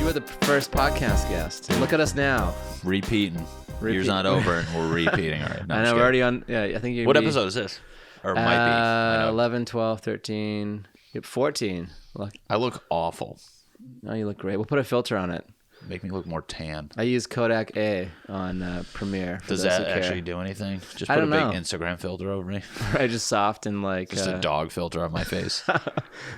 were the first podcast guest. Look at us now. Repeating. Year's not over and we're repeating. All right. No, I know, we're already on. Yeah, I think you're. What episode is this? Or might be. I know. 11, 12, 13. Yep, 14. Look. I look awful. No, you look great. We'll put a filter on it. Make me look more tan. I use Kodak A on Premiere. Does that actually do anything? Just put a big Instagram filter over me. Right, just soft and like... Just a dog filter on my face. Yeah,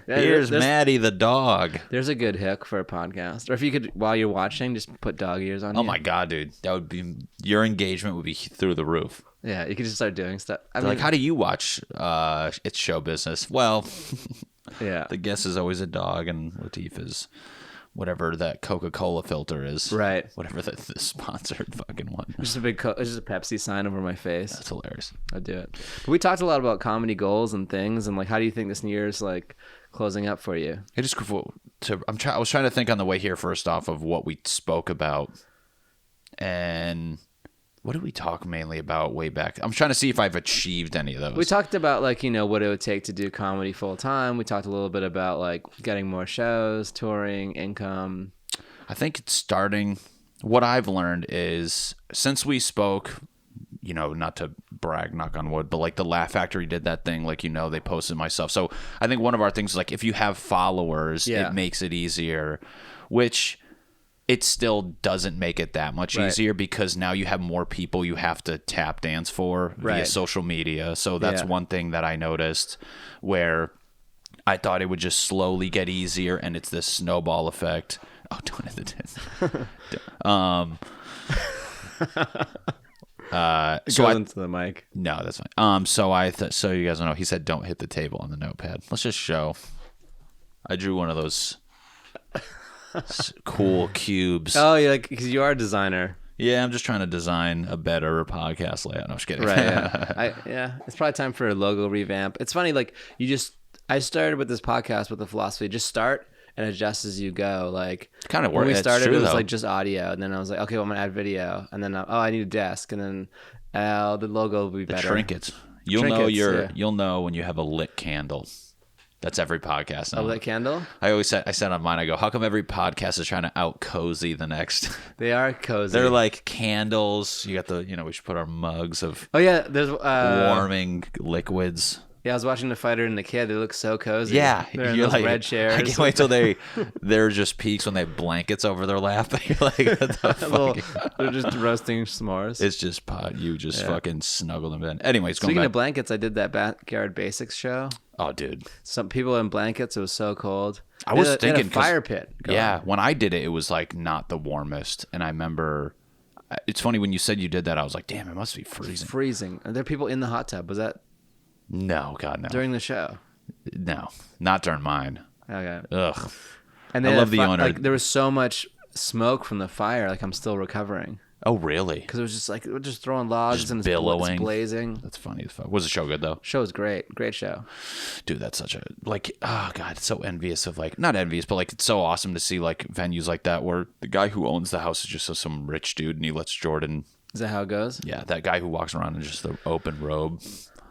Here's Matty the dog. There's a good hook for a podcast. Or if you could, while you're watching, just put dog ears on. Oh my God, dude. That would be... Your engagement would be through the roof. Yeah, you could just start doing stuff. I mean, like, how do you watch It's Show Business? Well, yeah, the guest is always a dog and Latif is... whatever that Coca-Cola filter is. Right. Whatever the sponsored fucking one. Just a big, it's just a Pepsi sign over my face. That's hilarious. I'd do it. But we talked a lot about comedy goals and things, and like, how do you think this new year's like closing up for you? I was trying to think on the way here first off of what we spoke about, and what did we talk mainly about way back? I'm trying to see if I've achieved any of those. We talked about like, you know, what it would take to do comedy full time. We talked a little bit about like getting more shows, touring, income. I think it's starting. What I've learned is since we spoke, you know, not to brag, knock on wood, but like the Laugh Factory did that thing, like, you know, they posted my stuff. So I think one of our things is like if you have followers, it makes it easier, which it still doesn't make it that much easier because now you have more people you have to tap dance for via social media. So that's one thing that I noticed where I thought it would just slowly get easier, and it's this snowball effect. Oh, don't hit the tits. So into the mic. No, that's fine. So you guys don't know. He said, "Don't hit the table on the notepad." Let's just show. I drew one of those cool cubes. Oh, yeah, like because you are a designer. Yeah, I'm just trying to design a better podcast layout. No, I'm just kidding. Right. It's probably time for a logo revamp. It's funny, like I started with this podcast with the philosophy: just start and adjust as you go. Like kind of when we started, it was like just audio, and then I was like, okay, well, I'm gonna add video, and then I need a desk, and then the logo will be better. The trinkets. You'll know when you have a lit candle. That's every podcast now. A lit candle? I said on mine, I go, how come every podcast is trying to out cozy the next? They are cozy. They're like candles. You got we should put our mugs of there's warming liquids. Yeah, I was watching The Fighter and the Kid. They look so cozy. Yeah. They're in those like, red chairs. I can't wait till they're just peaks when they have blankets over their lap. You're like, what the fuck? They're just roasting s'mores. It's just pot. You just fucking snuggle them in. Anyways, speaking of blankets, I did that Backyard Basics show. Oh, dude. Some people in blankets. It was so cold. I was thinking. They had a fire pit going. Yeah. When I did it, it was like not the warmest. And I remember, it's funny when you said you did that, I was like, damn, it must be freezing. Freezing. Are there people in the hot tub? Was that? No, God, no. During the show? No, not during mine. Okay. Ugh. And I love the owner. Like, there was so much smoke from the fire. Like I'm still recovering. Oh, really? Because it was just like we're just throwing logs just and billowing. It's blazing. That's funny as fuck. Was the show good though? Show was great. Great show. Dude, that's such a oh God, it's so envious of not envious, but like it's so awesome to see like venues like that where the guy who owns the house is just some rich dude and he lets Jordan. Is that how it goes? Yeah, that guy who walks around in just the open robe.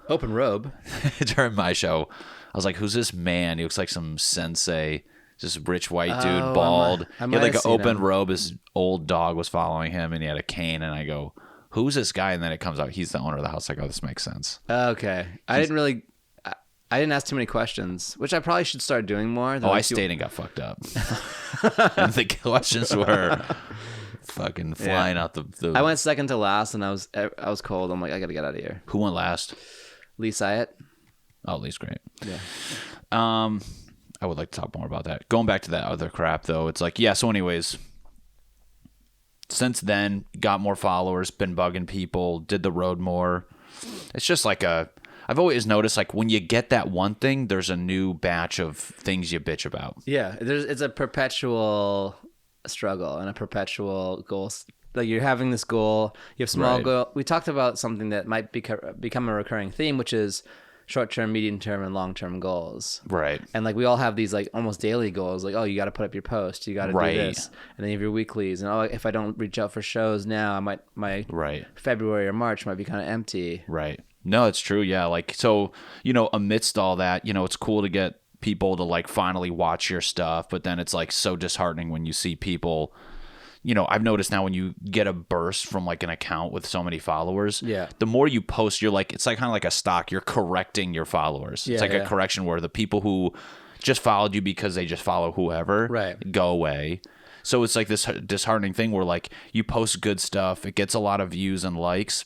Open robe? During my show, I was like, who's this man? He looks like some sensei. Just rich white dude, bald. He had like an open robe. His old dog was following him, and he had a cane. And I go, who's this guy? And then it comes out, he's the owner of the house. I go, this makes sense. Okay. I didn't ask too many questions, which I probably should start doing more. I stayed and got fucked up. And the questions were fucking flying out the... I went second to last, and I was cold. I'm like, I got to get out of here. Who went last? Lee Syatt. Oh, Lee's great. Yeah. I would like to talk more about that. Going back to that other crap, though, it's like, so anyways, since then, got more followers, been bugging people, did the road more. It's just like I've always noticed, like, when you get that one thing, there's a new batch of things you bitch about. Yeah, it's a perpetual struggle and a perpetual goal. Like, you're having this goal, you have small goal. We talked about something that might become a recurring theme, which is short-term, medium-term, and long-term goals. Right. And like we all have these like almost daily goals, like, oh, you got to put up your post, you got to do this, and then you have your weeklies, and if I don't reach out for shows now, my February or March might be kind of empty. Right. No, it's true. Yeah. Like, so, amidst all that, it's cool to get people to like finally watch your stuff, but then it's like so disheartening when you see people, you know, I've noticed now when you get a burst from like an account with so many followers, the more you post, you're like, it's like kind of like a stock, you're correcting your followers. It's like a correction where the people who just followed you because they just follow whoever go away. So it's like this disheartening thing where like you post good stuff, it gets a lot of views and likes,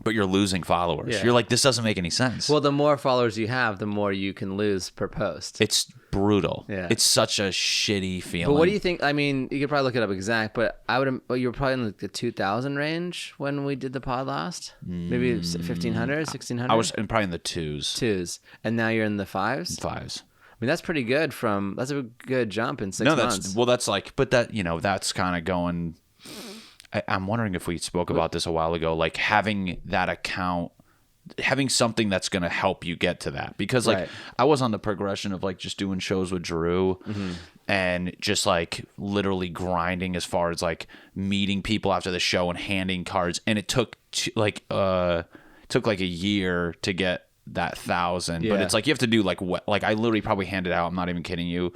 but you're losing followers. You're like, this doesn't make any sense. Well, the more followers you have, the more you can lose per post. It's brutal. It's such a shitty feeling. But what do you think? I mean, you could probably look it up exact, but you were probably in like the 2,000 range when we did the pod last? Maybe 1,500, 1,600? I was probably in the twos. And now you're in the fives? Fives. I mean, that's pretty good that's a good jump in 6 months. That's like, but that, you know, that's kind of going... I'm wondering if we spoke about this a while ago, like having that account, having something that's going to help you get to that. Because like I was on the progression of like just doing shows with Drew and just like literally grinding as far as like meeting people after the show and handing cards. And it took like a year to get that 1,000. But it's like you have to do like what, like I literally probably handed out, I'm not even kidding you,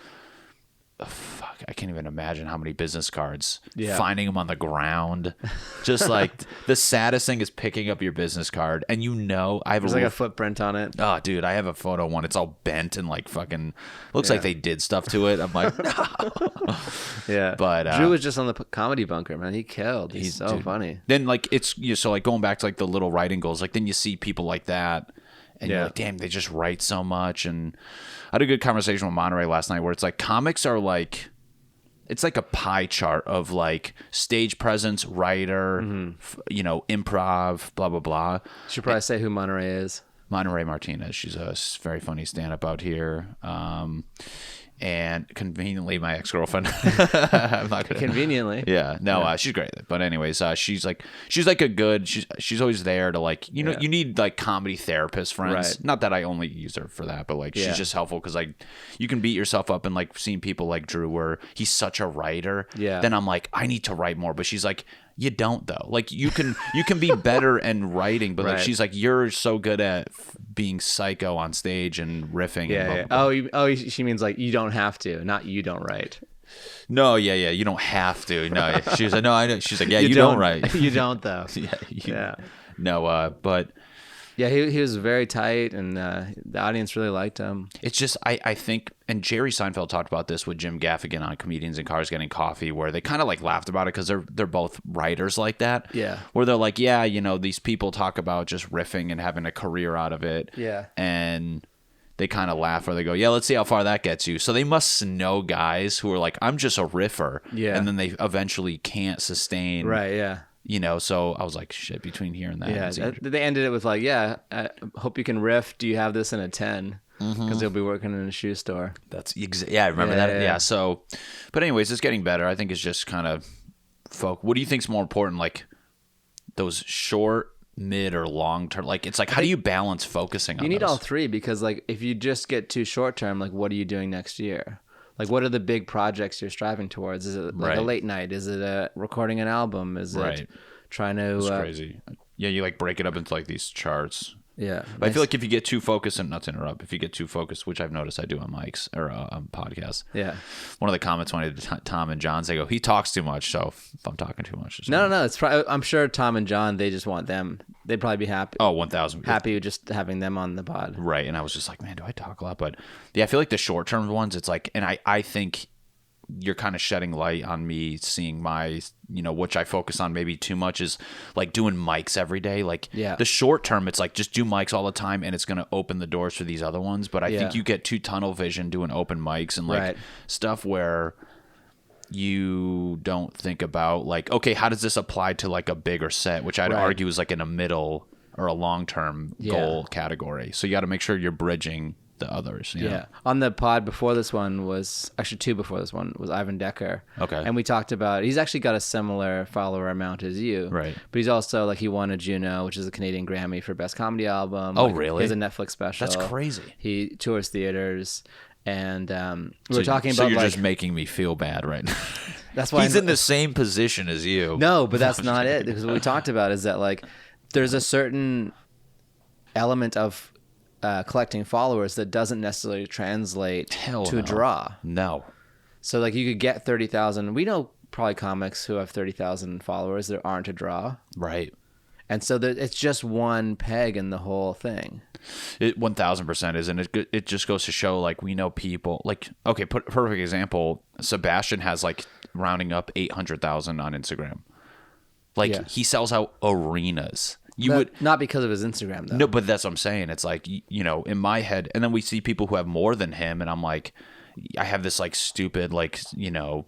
I can't even imagine how many business cards, finding them on the ground. Just like the saddest thing is picking up your business card and you know, there's like a footprint on it. Oh dude, I have a photo one. It's all bent and like fucking looks like they did stuff to it. I'm like, no. But Drew was just on the Comedy Bunker, man. He killed. He's so funny. Then like it's so like going back to like the little writing goals, like then you see people like that and you're like, damn, they just write so much. And I had a good conversation with Monterey last night where it's like comics are like, it's like a pie chart of like stage presence, writer, you know, improv, blah, blah, blah. Should probably say who Monterey is. Monterey Martinez. She's a very funny stand-up out here. And conveniently, my ex-girlfriend. I'm not gonna, conveniently. Yeah. No, she's great. But anyways, she's like a good, she's always there to like, you know, you need like comedy therapist friends. Right. Not that I only use her for that, but like she's just helpful because like you can beat yourself up and like seeing people like Drew where he's such a writer. Yeah. Then I'm like, I need to write more. But she's like, you don't though. Like you can be better in writing, but like she's like, you're so good at being psycho on stage and riffing. And blah, blah, blah. She means like you don't have to, not you don't write. No, you don't have to. No, she was like, no, I know. She's like, yeah, you don't write. You don't though. No, but. Yeah, he was very tight, and the audience really liked him. It's just, I think, and Jerry Seinfeld talked about this with Jim Gaffigan on Comedians in Cars Getting Coffee, where they kind of like laughed about it because they're both writers like that. Yeah. Where they're like, yeah, you know, these people talk about just riffing and having a career out of it. Yeah. And they kind of laugh or they go, yeah, let's see how far that gets you. So they must know guys who are like, I'm just a riffer. Yeah. And then they eventually can't sustain. Right, yeah. You know, so I was like, shit, between here and that. Yeah, they ended it with like, I hope you can riff. Do you have this in a 10? Because they'll be working in a shoe store. That's I remember that. Yeah. So, but anyways, it's getting better. I think it's just kind of what do you think's more important? Like those short, mid, or long term? Like it's like, how do you balance focusing on You need those? all three because like if you just get too short term, like what are you doing next year? Like, what are the big projects you're striving towards? Is it like a late night? Is it recording an album? Is it trying to... It's crazy. Yeah, you like break it up into like these charts. Yeah. But I feel like if you get too focused, and not to interrupt, if you get too focused, which I've noticed I do on mics or on podcasts. Yeah. One of the comments when I did Tom and John's, they go, he talks too much. So if I'm talking too much. No. It's probably, I'm sure Tom and John, they just want them. They'd probably be happy. Oh, 1,000. Happy with just having them on the pod. Right. And I was just like, man, do I talk a lot? But yeah, I feel like the short term ones, it's like, and I think you're kind of shedding light on me seeing my, you know, which I focus on maybe too much is like doing mics every day. Like the short term, it's like just do mics all the time and it's going to open the doors for these other ones. But I think you get too tunnel vision doing open mics and like stuff where you don't think about like, okay, how does this apply to like a bigger set, which I'd argue is like in a middle or a long-term goal category. So you got to make sure you're bridging the others. You know? On the pod before this one was actually two before this one was Ivan Decker. Okay. And we talked about, he's actually got a similar follower amount as you. Right. But he's also like, he won a Juno, which is a Canadian Grammy for Best Comedy Album. Oh, like, really? He has a Netflix special. That's crazy. He tours theaters. And we were talking about so you're like, just making me feel bad right now. That's why he's in the same position as you. No, but that's not it. Because what we talked about is that like, there's a certain element of collecting followers that doesn't necessarily translate Hell to no. a draw. No. So like you could get 30,000. We know probably comics who have 30,000 followers that aren't a draw. Right. And so it's just one peg in the whole thing. It 1000% is, and it just goes to show, like, we know people, like, okay, perfect example. Sebastian has, like, rounding up 800,000 on Instagram. Like, Yeah. he sells out arenas. Not because of his Instagram though. No, but that's what I'm saying. It's like, you know, in my head, and then we see people who have more than him, and I'm like, I have this like stupid, like, you know,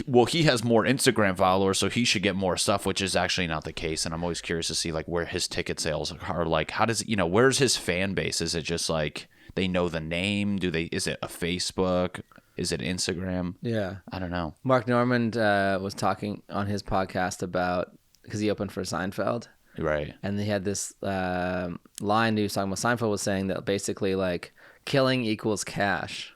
well, he has more Instagram followers, so he should get more stuff, which is actually not the case. And I'm always curious to see like where his ticket sales are. Like, how does, you know, where's his fan base? Is it just like they know the name? Is it a Facebook? Is it Instagram? Yeah. I don't know. Mark Normand was talking on his podcast about, because he opened for Seinfeld. Right. And he had this line he was talking about. Seinfeld was saying that basically like killing equals cash.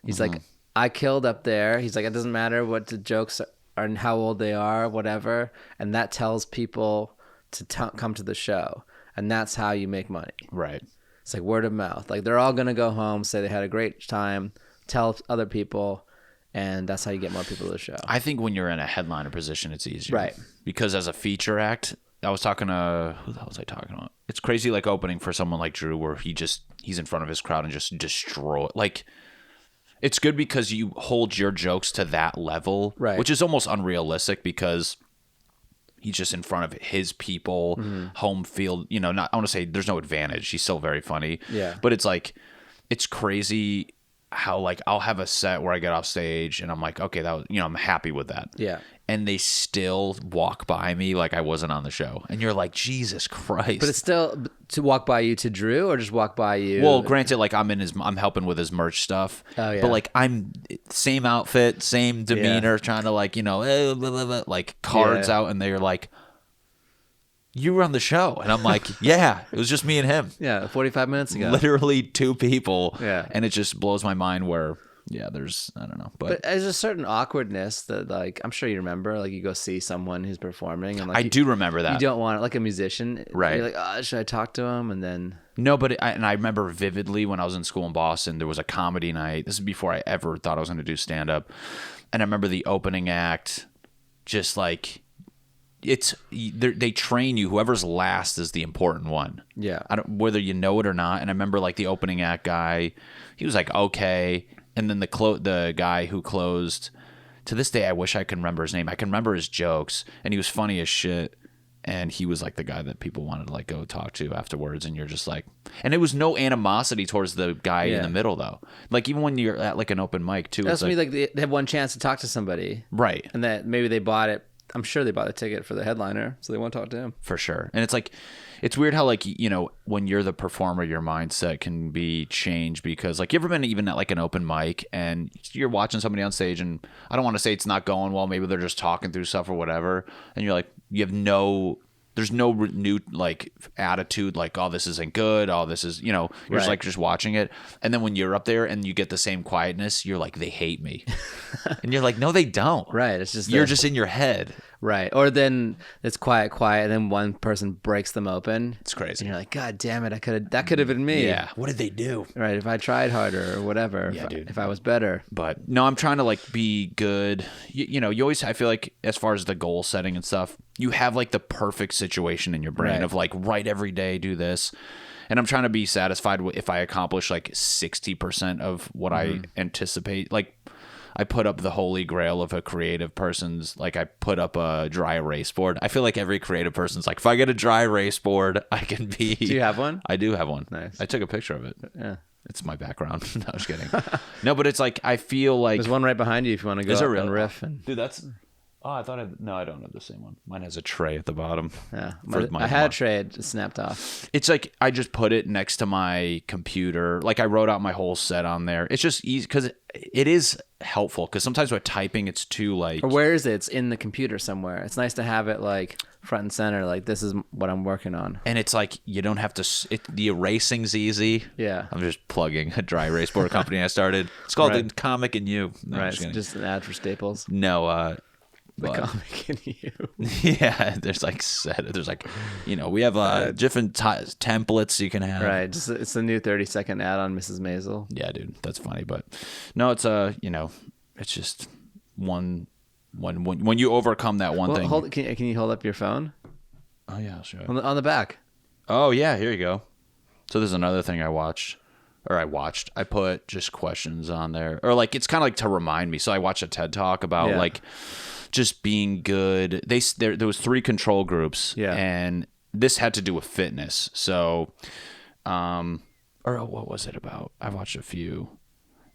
He's like, I killed up there. He's like, it doesn't matter what the jokes are and how old they are, whatever. And that tells people to come to the show. And that's how you make money. Right. It's like word of mouth. Like they're all going to go home, say they had a great time, tell other people. And that's how you get more people to the show. I think when you're in a headliner position, it's easier. Right. Because as a feature act, I was talking to, who the hell was I talking about? It's crazy like opening for someone like Drew where he's in front of his crowd and just destroy it. Like, it's good because you hold your jokes to that level, right? Which is almost unrealistic because he's just in front of his people, home field. You know, I want to say there's no advantage. He's still very funny. Yeah. But it's like, it's crazy how like I'll have a set where I get off stage and I'm like, okay, that was, you know, I'm happy with that. Yeah. And they still walk by me like I wasn't on the show. And you're like, Jesus Christ. But it's still to walk by you to Drew or just walk by you? Well, granted, like I'm helping with his merch stuff. Oh, yeah. But like I'm same outfit, same demeanor, trying to like, you know, blah, blah, blah, like cards out, and they're like, you were on the show. And I'm like, yeah, it was just me and him. Yeah, 45 minutes ago. Literally two people. Yeah. And it just blows my mind where, yeah, there's, I don't know. But there's a certain awkwardness that, like, I'm sure you remember, like, you go see someone who's performing. And like, I do remember that. You don't want it, like a musician. Right. You're like, oh, should I talk to him? And then... No, but I remember vividly when I was in school in Boston, there was a comedy night. This is before I ever thought I was going to do stand-up. And I remember the opening act, just like... they train you. Whoever's last is the important one. Yeah. Whether you know it or not. And I remember like the opening act guy, he was like, okay. And then the guy who closed, to this day, I wish I could remember his name. I can remember his jokes, and he was funny as shit. And he was like the guy that people wanted to like go talk to afterwards. And you're just like, and it was no animosity towards the guy in the middle though. Like even when you're at like an open mic too. That's me. Like they have one chance to talk to somebody. Right. And that maybe they bought it. I'm sure they bought a ticket for the headliner, so they want to talk to him. For sure. And it's like, it's weird how like, you know, when you're the performer, your mindset can be changed because like, you ever been even at like an open mic and you're watching somebody on stage and I don't want to say it's not going well. Maybe they're just talking through stuff or whatever. And you're like, there's no new like attitude like, oh, this isn't good. Oh, this is, you know, you're just like just watching it. And then when you're up there and you get the same quietness, you're like, they hate me. And you're like, no, they don't. Right. It's just you're just in your head. Right. Or then it's quiet, and then one person breaks them open. It's crazy. And you're like, God damn it, that could have been me. Yeah. What did they do? Right. If I tried harder or whatever. Yeah, dude. If I was better. But no, I'm trying to like be good. You know, you always, I feel like as far as the goal setting and stuff, you have like the perfect situation in your brain of like write every day, do this. And I'm trying to be satisfied if I accomplish like 60% of what I anticipate. Like I put up the holy grail of a creative person's, like I put up a dry erase board. I feel like every creative person's like, if I get a dry erase board, I can be. Do you have one? I do have one. Nice. I took a picture of it. Yeah. It's my background. No, I was kidding. No, but it's like, I feel like. There's one right behind you if you want to go up and riff. Dude, that's. Oh, I don't have the same one. Mine has a tray at the bottom. Yeah. I had a tray, it just snapped off. It's like, I just put it next to my computer. Like I wrote out my whole set on there. It's just easy because it is helpful because sometimes with typing, it's too like. Or where is it? It's in the computer somewhere. It's nice to have it like front and center. Like this is what I'm working on. And it's like, you don't have to, the erasing's easy. Yeah. I'm just plugging a dry erase board company I started. It's called The Comic and You. No, right. Just an ad for Staples. No, The comic in you. Yeah, there's like we have different templates you can have. Right, just it's the new 30-second ad on Mrs. Maisel. Yeah, dude, that's funny, but no, it's it's just when you overcome that one thing. Can you hold up your phone? Oh yeah, I'll show it. On the back. Oh yeah, here you go. So there's another thing I watched. I put just questions on there, or like it's kind of like to remind me. So I watched a TED Talk about like just being good. There was 3 control groups, and this had to do with fitness. So, or what was it about? I watched a few.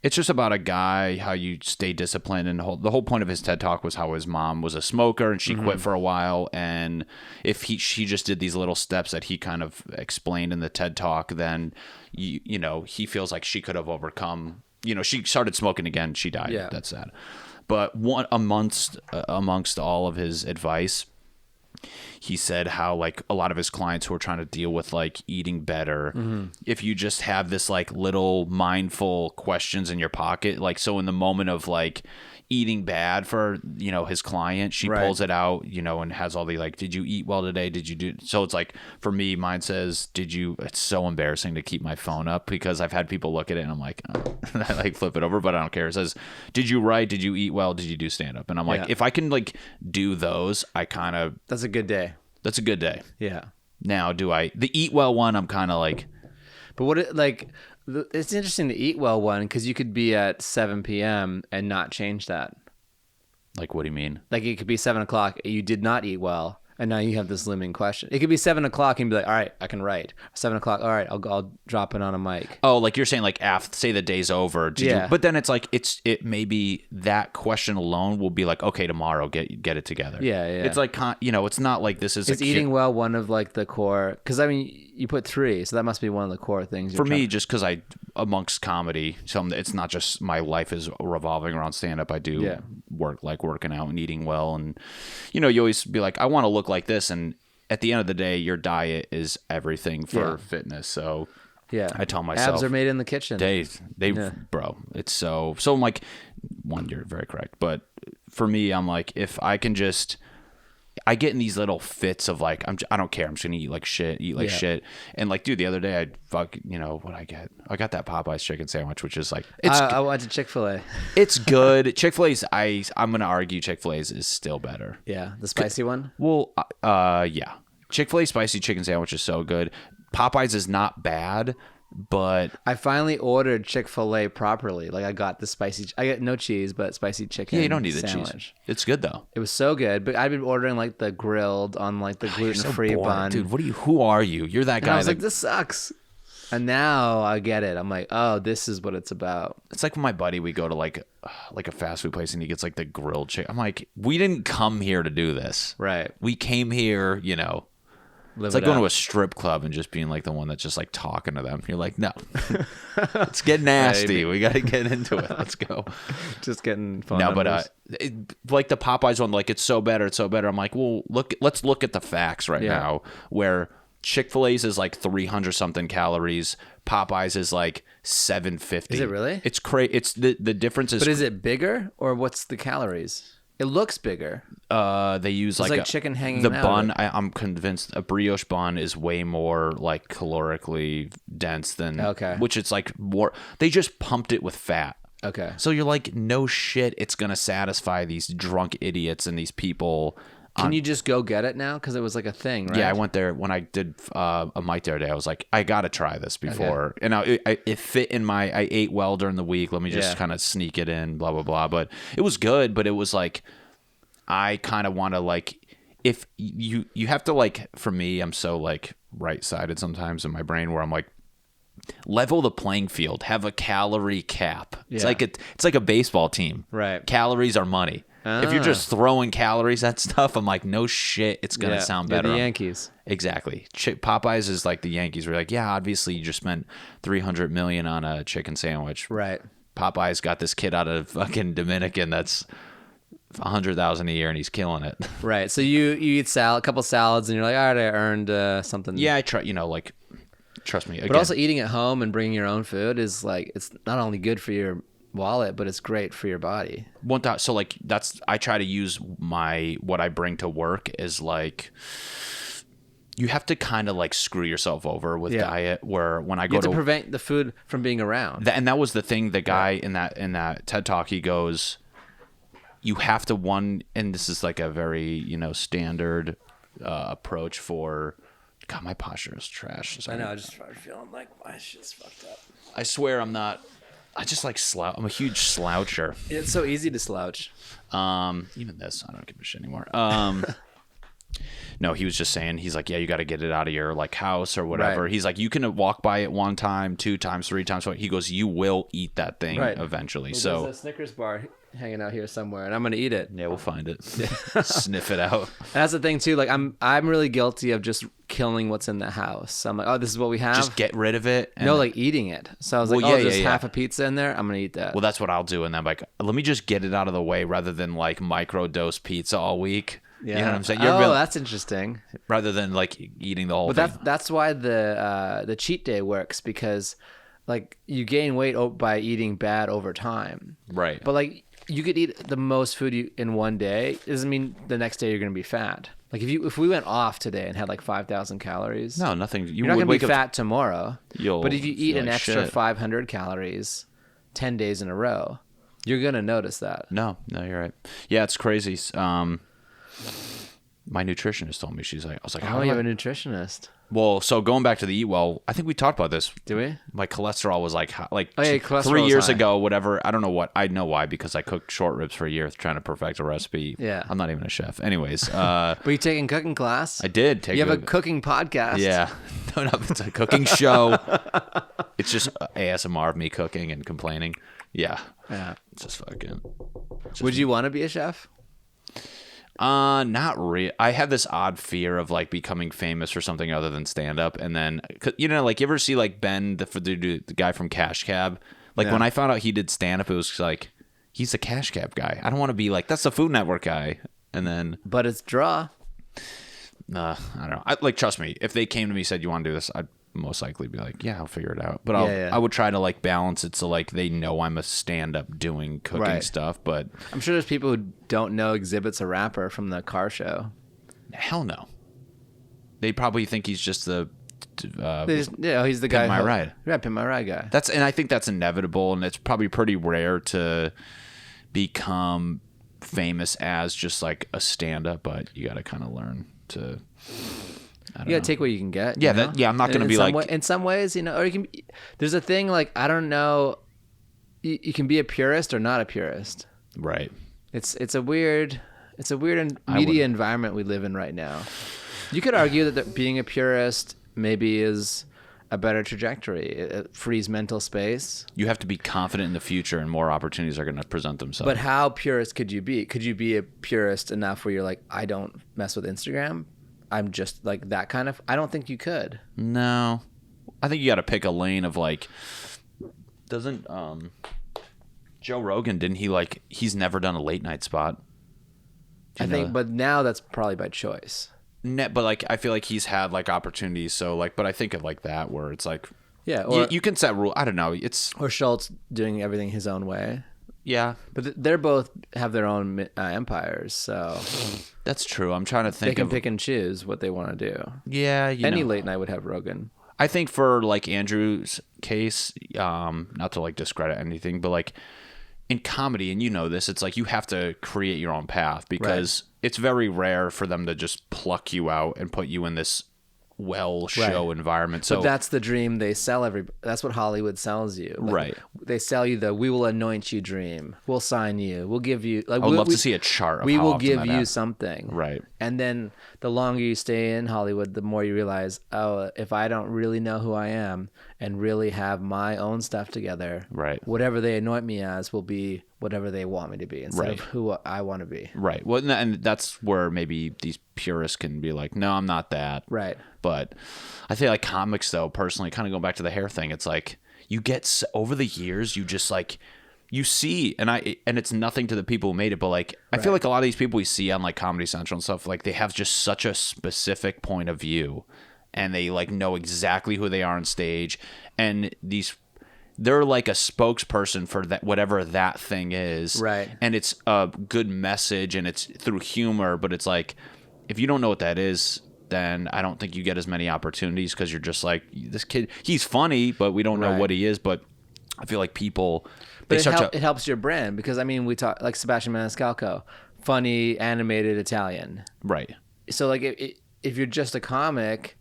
It's just about a guy, how you stay disciplined, and the whole point of his TED Talk was how his mom was a smoker and she quit for a while, and if she just did these little steps that he kind of explained in the TED Talk, then he feels like she could have overcome. She started smoking again, she died. Yeah. That's sad. But amongst all of his advice, he said how like a lot of his clients who are trying to deal with like eating better, if you just have this like little mindful questions in your pocket, like so in the moment of like eating bad for his client, she pulls it out, and has all the like, did you eat well today, did you do, so it's like for me, mine says, it's so embarrassing to keep my phone up because I've had people look at it and I'm like, oh. I like flip it over, but I don't care. It says, did you write, did you eat well, did you do stand up, and I'm like, if I can like do those, that's a good day. Yeah. Now the eat well one, I'm kind of like, but it's interesting to eat well one, because you could be at 7 p.m. and not change that. Like, what do you mean? Like, it could be 7 o'clock, you did not eat well, and now you have this limiting question. It could be 7 o'clock and be like, all right, I can write. 7 o'clock, all right, I'll drop it on a mic. Oh, like you're saying, like say the day's over. But then it's like it maybe that question alone will be like, okay, tomorrow get it together. Yeah. It's like it's not like this is. Is eating well one of like the core? Because I mean, you put 3, so that must be one of the core things. For me, just because amongst comedy, it's not just my life is revolving around stand up. I do working out and eating well, and you always be like, I want to look like this, and at the end of the day, your diet is everything for fitness. So I tell myself, abs are made in the kitchen. Bro, it's so I'm like, one, you're very correct, but for me, I'm like, if I can just. I get in these little fits of like, I don't care. I'm just going to eat like shit. And like, dude, the other day what I get? I got that Popeye's chicken sandwich, which is like, I went to Chick-fil-A. It's good. Chick-fil-A's, I'm going to argue Chick-fil-A's is still better. Yeah. The spicy one? Well, yeah. Chick-fil-A spicy chicken sandwich is so good. Popeye's is not bad. But I finally ordered Chick-fil-A properly. Like I got I get no cheese, but spicy chicken. Yeah, you don't need sandwich. The cheese. It's good though. It was so good. But I've been ordering like the grilled on like the gluten-free bun. Dude, who are you? You're that guy. And I was like, this sucks. And now I get it. I'm like, oh, this is what it's about. It's like when my buddy, we go to like a fast food place and he gets like the grilled chicken. I'm like, we didn't come here to do this. Right. We came here, it's like going to a strip club and just being like the one that's just like talking to them. You're like, no, let's get nasty. We got to get into it. Let's go. Just getting phone numbers. But like the Popeyes one, like it's so better. I'm like, well, let's look at the facts now. Where Chick-fil-A's is like 300 something calories. Popeyes is like 750. Is it really? It's crazy. It's the difference is. But is it bigger or what's the calories? It looks bigger. They use like chicken hanging the out. bun. I'm convinced a brioche bun is way more like calorically dense than which it's like more. They just pumped it with fat. Okay. So you're like, no shit, it's gonna satisfy these drunk idiots and these people. Can you just go get it now? Because it was like a thing, right? Yeah, I went there when I did a mic the other day. I was like, I gotta try this before, and it fit in my. I ate well during the week. Let me just kind of sneak it in, blah blah blah. But it was good. But it was like, I kind of want to like, if you have to like, for me, I'm so like right-sided sometimes in my brain where I'm like, level the playing field, have a calorie cap. It's like a baseball team. Right. Calories are money. If you're just throwing calories at stuff, I'm like, no shit, it's going to sound better. The Yankees. Exactly. Popeyes is like the Yankees. We're like, yeah, obviously you just spent $300 million on a chicken sandwich. Right. Popeyes got this kid out of fucking Dominican that's $100,000 a year and he's killing it. Right. So you eat a couple salads and you're like, all right, I earned something. Yeah, I try, trust me. Again, but also eating at home and bringing your own food is like, it's not only good for your wallet, but it's great for your body. So like I try to use what I bring to work is like, you have to kind of like screw yourself over with diet, where when I go to prevent the food from being around. And that was the thing, the guy in that TED Talk, he goes, you have to and this is like a very, standard approach for, God, my posture is trash. Sorry. I know, I just started feeling like my shit's fucked up. I swear I'm not, I just like I'm a huge sloucher. It's so easy to slouch. Even this, I don't give a shit anymore. No, he was just saying, he's like, yeah, you got to get it out of your like house or whatever. Right. He's like, you can walk by it 1 time, 2 times, 3 times. He goes, you will eat that thing eventually. Well, so there's a Snickers bar hanging out here somewhere, and I'm gonna eat it. Yeah, we'll find it. Sniff it out. And that's the thing too. Like I'm really guilty of just killing what's in the house. So I'm like, oh, this is what we have. Just get rid of it. No, like eating it. So I was like, there's half a pizza in there. I'm gonna eat that. Well, that's what I'll do, and then like, let me just get it out of the way rather than like microdose pizza all week. Yeah. You know what I'm saying? That's interesting. Rather than like eating the whole thing. But that's why the cheat day works, because like you gain weight by eating bad over time. Right. But like you could eat the most food in one day. It doesn't mean the next day you're going to be fat. Like if we went off today and had like 5,000 calories. No, nothing. You're not going to be fat tomorrow. But if you eat an extra shit. 500 calories 10 days in a row, you're going to notice that. No, you're right. Yeah, it's crazy. My nutritionist told me, I was like, how do you have a nutritionist? Well, so going back to the Eat Well, I think we talked about this. Do we? My cholesterol was like cholesterol 3 years ago, whatever. I don't know what. I know why, because I cooked short ribs for a year trying to perfect a recipe. Yeah. I'm not even a chef. Anyways. But you taking cooking class? I did take. You have a cooking podcast? Yeah. No, it's a cooking show. It's just ASMR of me cooking and complaining. Yeah. Yeah. It's just fucking. Would you want to be a chef? Not really. I have this odd fear of like becoming famous for something other than stand up, and then like you ever see like Ben, the guy from Cash Cab. Like when I found out he did stand up, it was like, he's a Cash Cab guy. I don't want to be like, that's the Food Network guy. And then, but it's draw. I don't know. Trust me, if they came to me and said, you want to do this, I'd most likely be like, yeah, I'll figure it out. But I would try to like balance it so like they know I'm a stand-up doing cooking stuff. But I'm sure there's people who don't know Exhibit's a rapper from the car show. Hell no. They probably think he's just the he's the guy. Pimp My Ride. Yeah, Pimp My Ride guy. And I think that's inevitable, and it's probably pretty rare to become famous as just like a stand-up, but you got to kind of learn to. You gotta take what you can get. Yeah, I'm not gonna be like. In some ways, or you can. There's a thing like, I don't know. You can be a purist or not a purist. Right. It's a weird media environment we live in right now. You could argue that being a purist maybe is a better trajectory. It frees mental space. You have to be confident in the future, and more opportunities are going to present themselves. But how purist could you be? Could you be a purist enough where you're like, I don't mess with Instagram? I'm just like that kind of. I don't think you could. No, I think you got to pick a lane of like. Doesn't Joe Rogan, didn't he like? He's never done a late night spot. I think, but now that's probably by choice. But like, I feel like he's had like opportunities. So like, but I think of like that where it's like, yeah, or you can set rule. I don't know. Or Schultz doing everything his own way. Yeah, but they're both have their own empires, so that's true. I'm trying to think. They can pick and choose what they want to do. Yeah, any late night would have Rogan. I think for like Andrew's case, not to like discredit anything, but like in comedy, and this, it's like you have to create your own path, because it's very rare for them to just pluck you out and put you in this show environment. So but that's the dream they sell that's what Hollywood sells you. Right. They sell you the "we will anoint you" dream. We'll sign you. We'll give you like I would love to see a chart of we how will often give that you happens. something. Right. And then the longer you stay in Hollywood, the more you realize, oh, if I don't really know who I am and really have my own stuff together, whatever they anoint me as will be whatever they want me to be instead of who I want to be. Right. Well, and that's where maybe these purists can be like, no, I'm not that. Right. But I feel like comics, though, personally, kind of going back to the hair thing, it's like you get over the years, you just like you see, and it's nothing to the people who made it, but like I feel like a lot of these people we see on like Comedy Central and stuff, like they have just such a specific point of view, and they like know exactly who they are on stage, and these they're like a spokesperson for that, whatever that thing is. Right. And it's a good message and it's through humor, but it's like, if you don't know what that is, then I don't think you get as many opportunities because you're just like, this kid, he's funny, but we don't know what he is. But I feel like people, but it helps your brand because, I mean, we talk like Sebastian Maniscalco, funny, animated Italian. Right. So like if you're just a comic,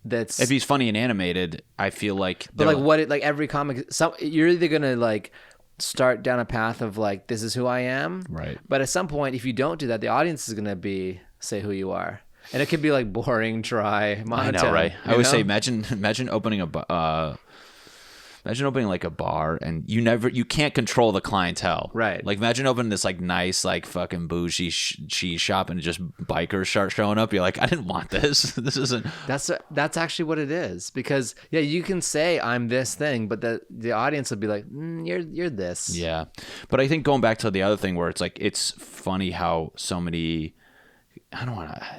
if he's funny and animated, I feel like, but like every comic, you're either gonna like start down a path of like, this is who I am, right? But at some point, if you don't do that, the audience is gonna say who you are, and it could be like boring, dry, monotone. I know, right? I always say, imagine opening Imagine opening like a bar and you can't control the clientele. Right. Like imagine opening this like nice, like fucking bougie cheese shop and just bikers start showing up. You're like, I didn't want this. This isn't. That's actually what it is because you can say I'm this thing, but the audience will be like, you're this. Yeah. But I think going back to the other thing where it's like, it's funny how so many,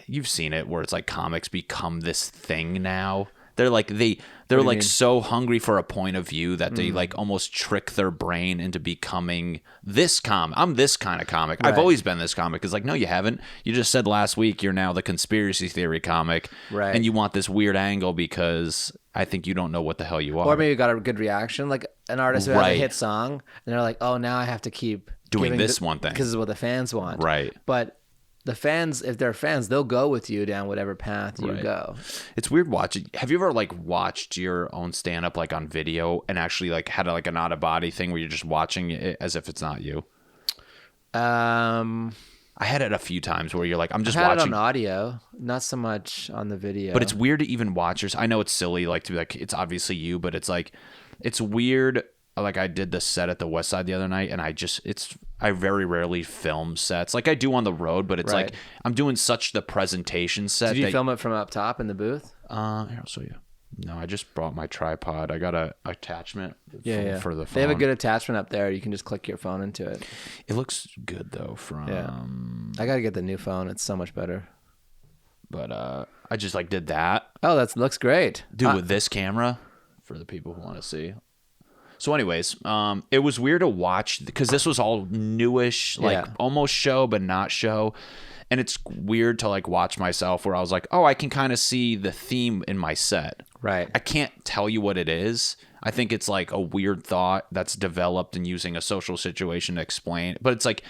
you've seen it where it's like comics become this thing now. They're like they're like so hungry for a point of view that they like almost trick their brain into becoming this comic. I'm this kind of comic. Right. I've always been this comic. It's like, no, you haven't. You just said last week you're now the conspiracy theory comic, right? And you want this weird angle because I think you don't know what the hell you are. Or maybe you got a good reaction, like an artist who has a hit song, and they're like, oh, now I have to keep doing this one thing because it's what the fans want, right? But the fans, if they're fans, they'll go with you down whatever path you go. It's weird watching. Have you ever like watched your own stand up like on video and actually like had like an out of body thing where you're just watching it as if it's not you? I had it a few times where you're like, I'm just watching. It on audio, not so much on the video. But it's weird to even watch yours. I know it's silly, like to be like, it's obviously you, but it's like, it's weird. Like I did the set at the West Side the other night, and I very rarely film sets. Like I do on the road, but it's like I'm doing such the presentation set. Did you film it from up top in the booth? Here, I'll show you. No, I just brought my tripod. I got a attachment for the phone. They have a good attachment up there. You can just click your phone into it. It looks good though. I got to get the new phone. It's so much better. But I just like did that. Oh, that looks great. Dude, with this camera for the people who want to see. So anyways, it was weird to watch because this was all newish, like almost show, but not show. And it's weird to like watch myself where I was like, oh, I can kind of see the theme in my set. Right. I can't tell you what it is. I think it's like a weird thought that's developed and using a social situation to explain. But it's like,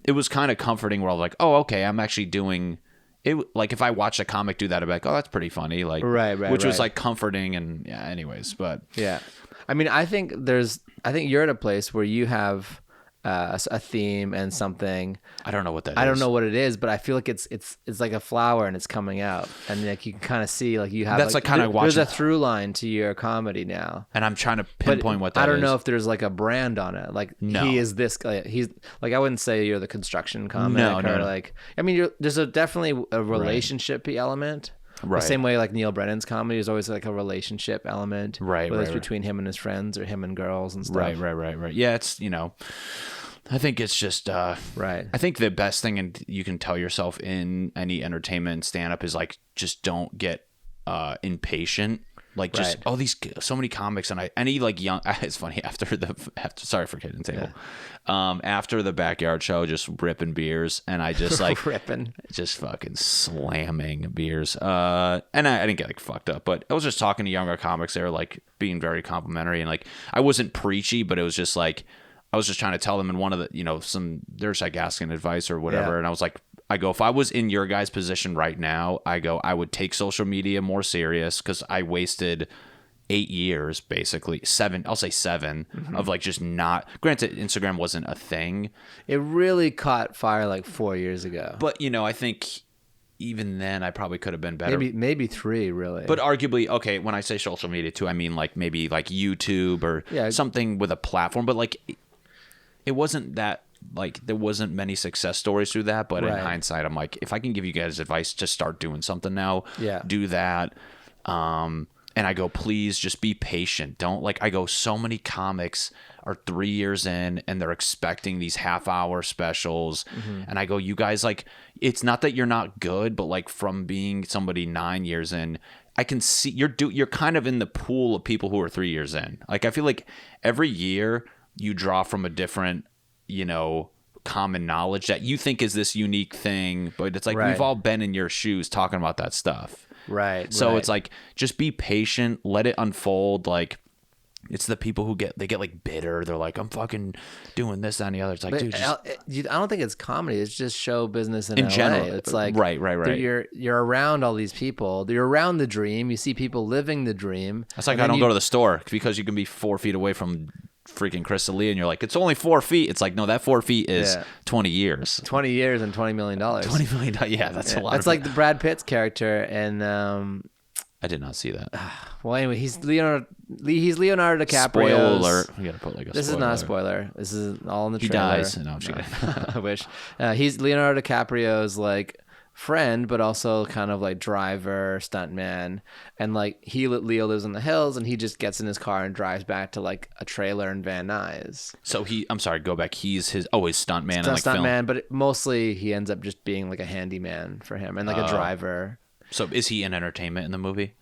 it was kind of comforting where I was like, oh, okay, I'm actually doing it. Like if I watched a comic do that, I'd be like, oh, that's pretty funny. Like, which was like comforting and anyways, but yeah. I mean, I think you're at a place where you have a theme and something. I don't know what that is. I don't know what it is, but I feel like it's like a flower and it's coming out, and like you can kind of see like you have. That's like kind of watching. There's a through line to your comedy now, and I'm trying to pinpoint what that is. I don't know if there's like a brand on it. Like he is this guy. He's like I wouldn't say you're the construction comic. No. Like I mean, there's definitely a relationship element. Right. The same way like Neil Brennan's comedy is always like a relationship element. Right. Whether it's between him and his friends or him and girls and stuff. Right. Yeah, it's, I think it's just, right. I think the best thing you can tell yourself in any entertainment stand-up is like, just don't get impatient. Like just so many comics and any like young. It's funny after sorry for kidding table. Yeah. After the backyard show, just ripping beers and I just like just fucking slamming beers. And I didn't get like fucked up, but I was just talking to younger comics. They were like being very complimentary and like I wasn't preachy, but it was just like I was just trying to tell them in one of the they're like asking advice or whatever, and I was like. I go, if I was in your guys' position right now, I would take social media more serious because I wasted 8 years, basically 7, I'll say 7 of like just not, granted, Instagram wasn't a thing. It really caught fire like 4 years ago. But, I think even then I probably could have been better. Maybe 3 really. But arguably, okay, when I say social media too, I mean like maybe like YouTube or something with a platform, but like it wasn't that. Like there wasn't many success stories through that, but in hindsight, I'm like, if I can give you guys advice to start doing something now, do that. And I go, please just be patient. Don't I go, so many comics are 3 years in and they're expecting these half-hour specials. And I go, you guys, like, it's not that you're not good, but like from being somebody 9 years in, I can see you're kind of in the pool of people who are 3 years in. Like, I feel like every year you draw from a different, common knowledge that you think is this unique thing, but it's like we've all been in your shoes talking about that stuff. Right. So it's like, just be patient, let it unfold. Like, it's the people who get like bitter. They're like, I'm fucking doing this, that, and the other. It's like, dude, I don't think it's comedy. It's just show business in LA. General. It's like, right. You're around all these people. You're around the dream. You see people living the dream. That's like, I don't go to the store because you can be 4 feet away from freaking Chris D'Elia, and you're like, it's only 4 feet. It's like, no, that 4 feet is 20 years. 20 years and $20 million. $20 million. Yeah, that's a lot. That's like the Brad Pitt's character in I did not see that. Well, anyway, he's Leonardo DiCaprio. Spoiler alert. We gotta put like a This is not a spoiler. This is all in the trailer. He dies. No, I'm kidding. I wish. He's Leonardo DiCaprio's like friend, but also kind of like driver, stuntman. And like Leo lives in the hills, and he just gets in his car and drives back to like a trailer in Van Nuys. So I'm sorry, go back. He's his stuntman and like stuntman, but mostly he ends up just being like a handyman for him and like a driver. So is he in entertainment in the movie?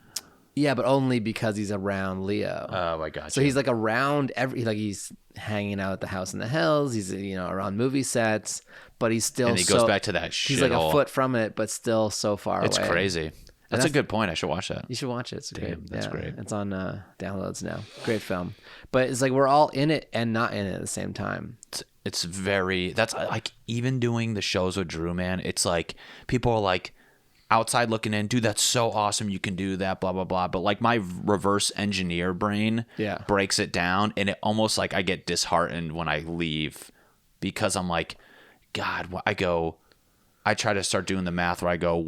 Yeah, but only because he's around Leo. Oh, I got you. So he's like around he's hanging out at the house in the hills. He's around movie sets, but he's still. And he goes back to that shit. He's like a foot from it, but still so far away. It's crazy. That's a good point. I should watch that. You should watch it. It's great. That's great. It's on downloads now. Great film, but it's like we're all in it and not in it at the same time. It's very. That's like, even doing the shows with Drew, man. It's like people are like, outside looking in, dude, that's so awesome, you can do that, blah blah blah, but like my reverse engineer brain breaks it down, and it almost like I get disheartened when I leave, because I'm like, God, I try to start doing the math where I go,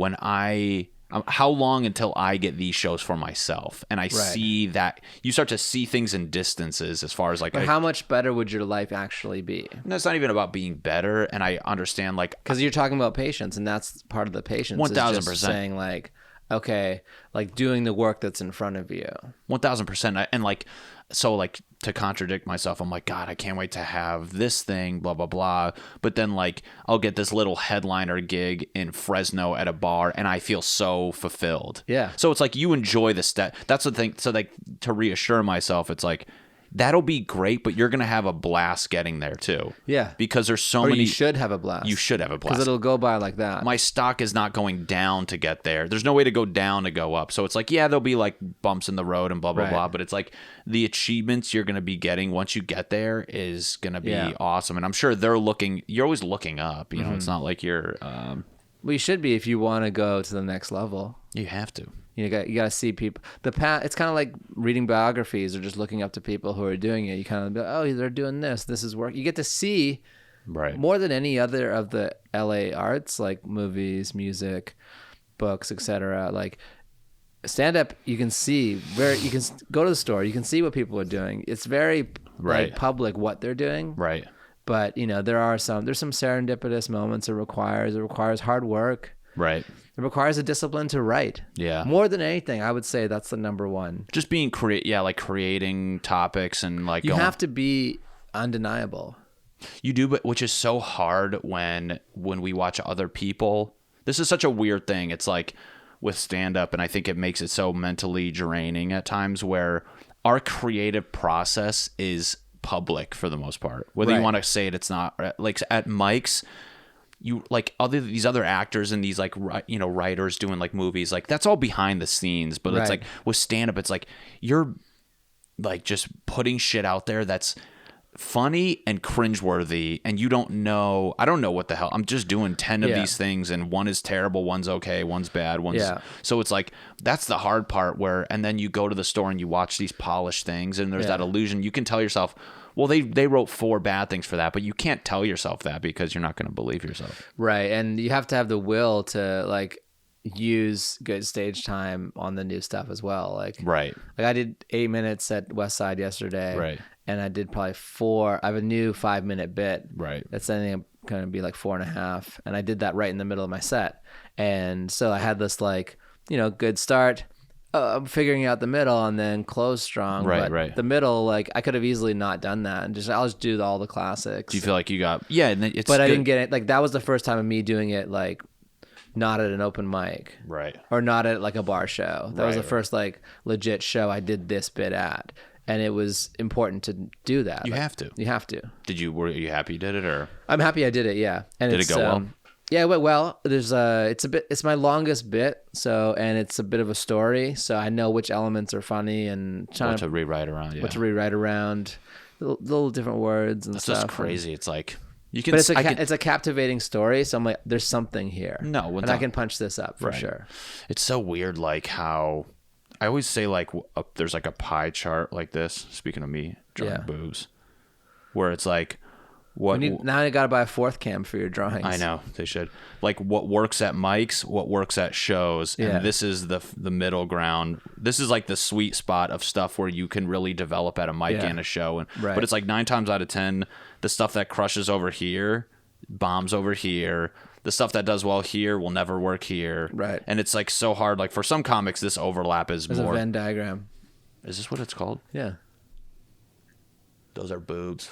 how long until I get these shows for myself? And I see that you start to see things in distances as far as like, but how much better would your life actually be? No, it's not even about being better. And I understand, like, because you're talking about patience, and that's part of the patience. 1,000%. Saying like, okay, like doing the work that's in front of you. 1,000%. And like, so like, to contradict myself, I'm like, God, I can't wait to have this thing, blah, blah, blah. But then like, I'll get this little headliner gig in Fresno at a bar, and I feel so fulfilled. Yeah. So it's like, you enjoy the that's the thing. So like, to reassure myself, it's like, that'll be great, but you're going to have a blast getting there too. Yeah. Because there's so many. You should have a blast. You should have a blast. Because it'll go by like that. My stock is not going down to get there. There's no way to go down to go up. So it's like, yeah, there'll be like bumps in the road and blah, blah, blah. But it's like, the achievements you're going to be getting once you get there is going to be awesome. And I'm sure you're always looking up. It's not like you're. Well, you should be if you want to go to the next level. You have to. You got to see people. It's kind of like reading biographies or just looking up to people who are doing it. You kind of be like, oh, they're doing this. This is work. You get to see more than any other of the LA arts, like movies, music, books, etc. Like stand up, you can see you can go to the store. You can see what people are doing. It's very like, public what they're doing. Right. But there's some serendipitous moments. It requires hard work. Right. It requires a discipline to write. Yeah. More than anything, I would say that's the number one. Just being like creating topics and like you have to be undeniable. You do, but which is so hard when we watch other people. This is such a weird thing. It's like with stand up, and I think it makes it so mentally draining at times, where our creative process is public for the most part. Whether you want to say it's not, like at mics, you like these other actors and these like writers doing like movies, like that's all behind the scenes. But it's like with stand up, it's like you're like just putting shit out there that's funny and cringeworthy, and I don't know what the hell. I'm just doing 10 of these things, and one is terrible, one's okay, one's bad, so it's like that's the hard part, and then you go to the store and you watch these polished things, and there's that illusion. You can tell yourself, well, they wrote 4 bad things for that, but you can't tell yourself that because you're not going to believe yourself. Right. And you have to have the will to like use good stage time on the new stuff as well. Like I did 8 minutes at West Side yesterday. Right. And I did probably 4. I have a new 5-minute bit. Right. That's ending up going to be like 4.5. And I did that right in the middle of my set. And so I had this like, good start. I'm figuring out the middle and then close strong. Right. The middle, like I could have easily not done that and I'll just do all the classics. Do you feel like you got, and it's but good. I didn't get it. Like that was the first time of me doing it like not at an open mic. Right. Or not at like a bar show. That was the first like legit show I did this bit at. And it was important to do that. You have to. You have to. Were you happy you did it, or? I'm happy I did it, yeah. And did it go well? Yeah, it went well. It's my longest bit, and it's a bit of a story, so I know which elements are funny and What to rewrite around, yeah. What to rewrite around, little different words and stuff. That's just crazy. It's like you can. But it's a captivating story, so I'm like, there's something here. No, and I can punch this up for sure. It's so weird, like how I always say, like there's like a pie chart like this. Speaking of me drawing boobs, where it's like. Now you got to buy a fourth cam for your drawings. I know they should. Like what works at mics, what works at shows, and this is the middle ground. This is like the sweet spot of stuff where you can really develop at a mic and a show. But it's like 9 times out of 10, the stuff that crushes over here, bombs over here. The stuff that does well here will never work here. Right. And it's like so hard. Like for some comics, this overlap is There's more. a Venn diagram. Is this what it's called? Yeah. Those are boobs.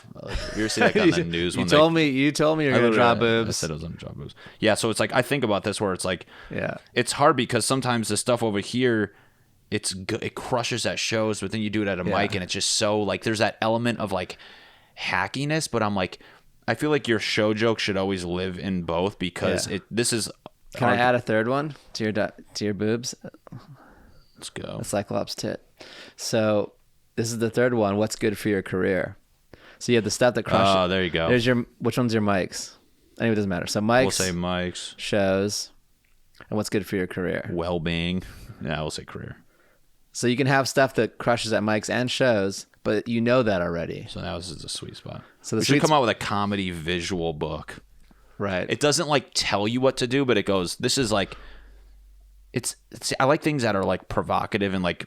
You ever see that on the news? You told me you're gonna draw boobs. I said I was gonna draw boobs. Yeah, so it's like I think about this where it's like, yeah, it's hard because sometimes the stuff over here, it crushes at shows, but then you do it at a mic and it's just so like there's that element of like hackiness. But I'm like, I feel like your show joke should always live in both because this is. Can I add a third one to your boobs? Let's go. A Cyclops tit. So. This is the third one. What's good for your career? So you have the stuff that crushes. Oh, there you go. Which one's your mics? Anyway, it doesn't matter. So mics. We'll say mics. Shows. And what's good for your career? Well-being. Yeah, we'll say career. So you can have stuff that crushes at mics and shows, but you know that already. So now this is a sweet spot. So we should come out with a comedy visual book. Right. It doesn't like tell you what to do, but it goes, this is like, it's I like things that are like provocative and like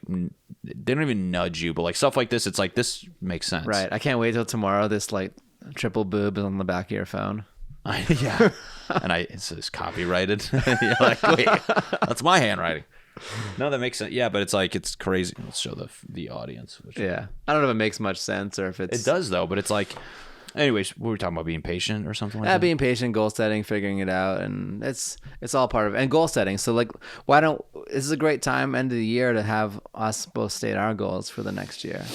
they don't even nudge you, but like stuff like this, it's like this makes sense. Right. I can't wait till tomorrow. This like triple boob is on the back of your phone. Yeah. And it says copyrighted. You're like, wait, that's my handwriting. No, that makes sense. Yeah, but it's like it's crazy. Let's show the audience. Yeah. I don't know if it makes much sense or if it's. It does though, but it's like. Anyways, we were talking about being patient or something like that. Being patient, goal setting, figuring it out, and it's all part of it. And goal setting. So like, this is a great time, end of the year, to have us both state our goals for the next year.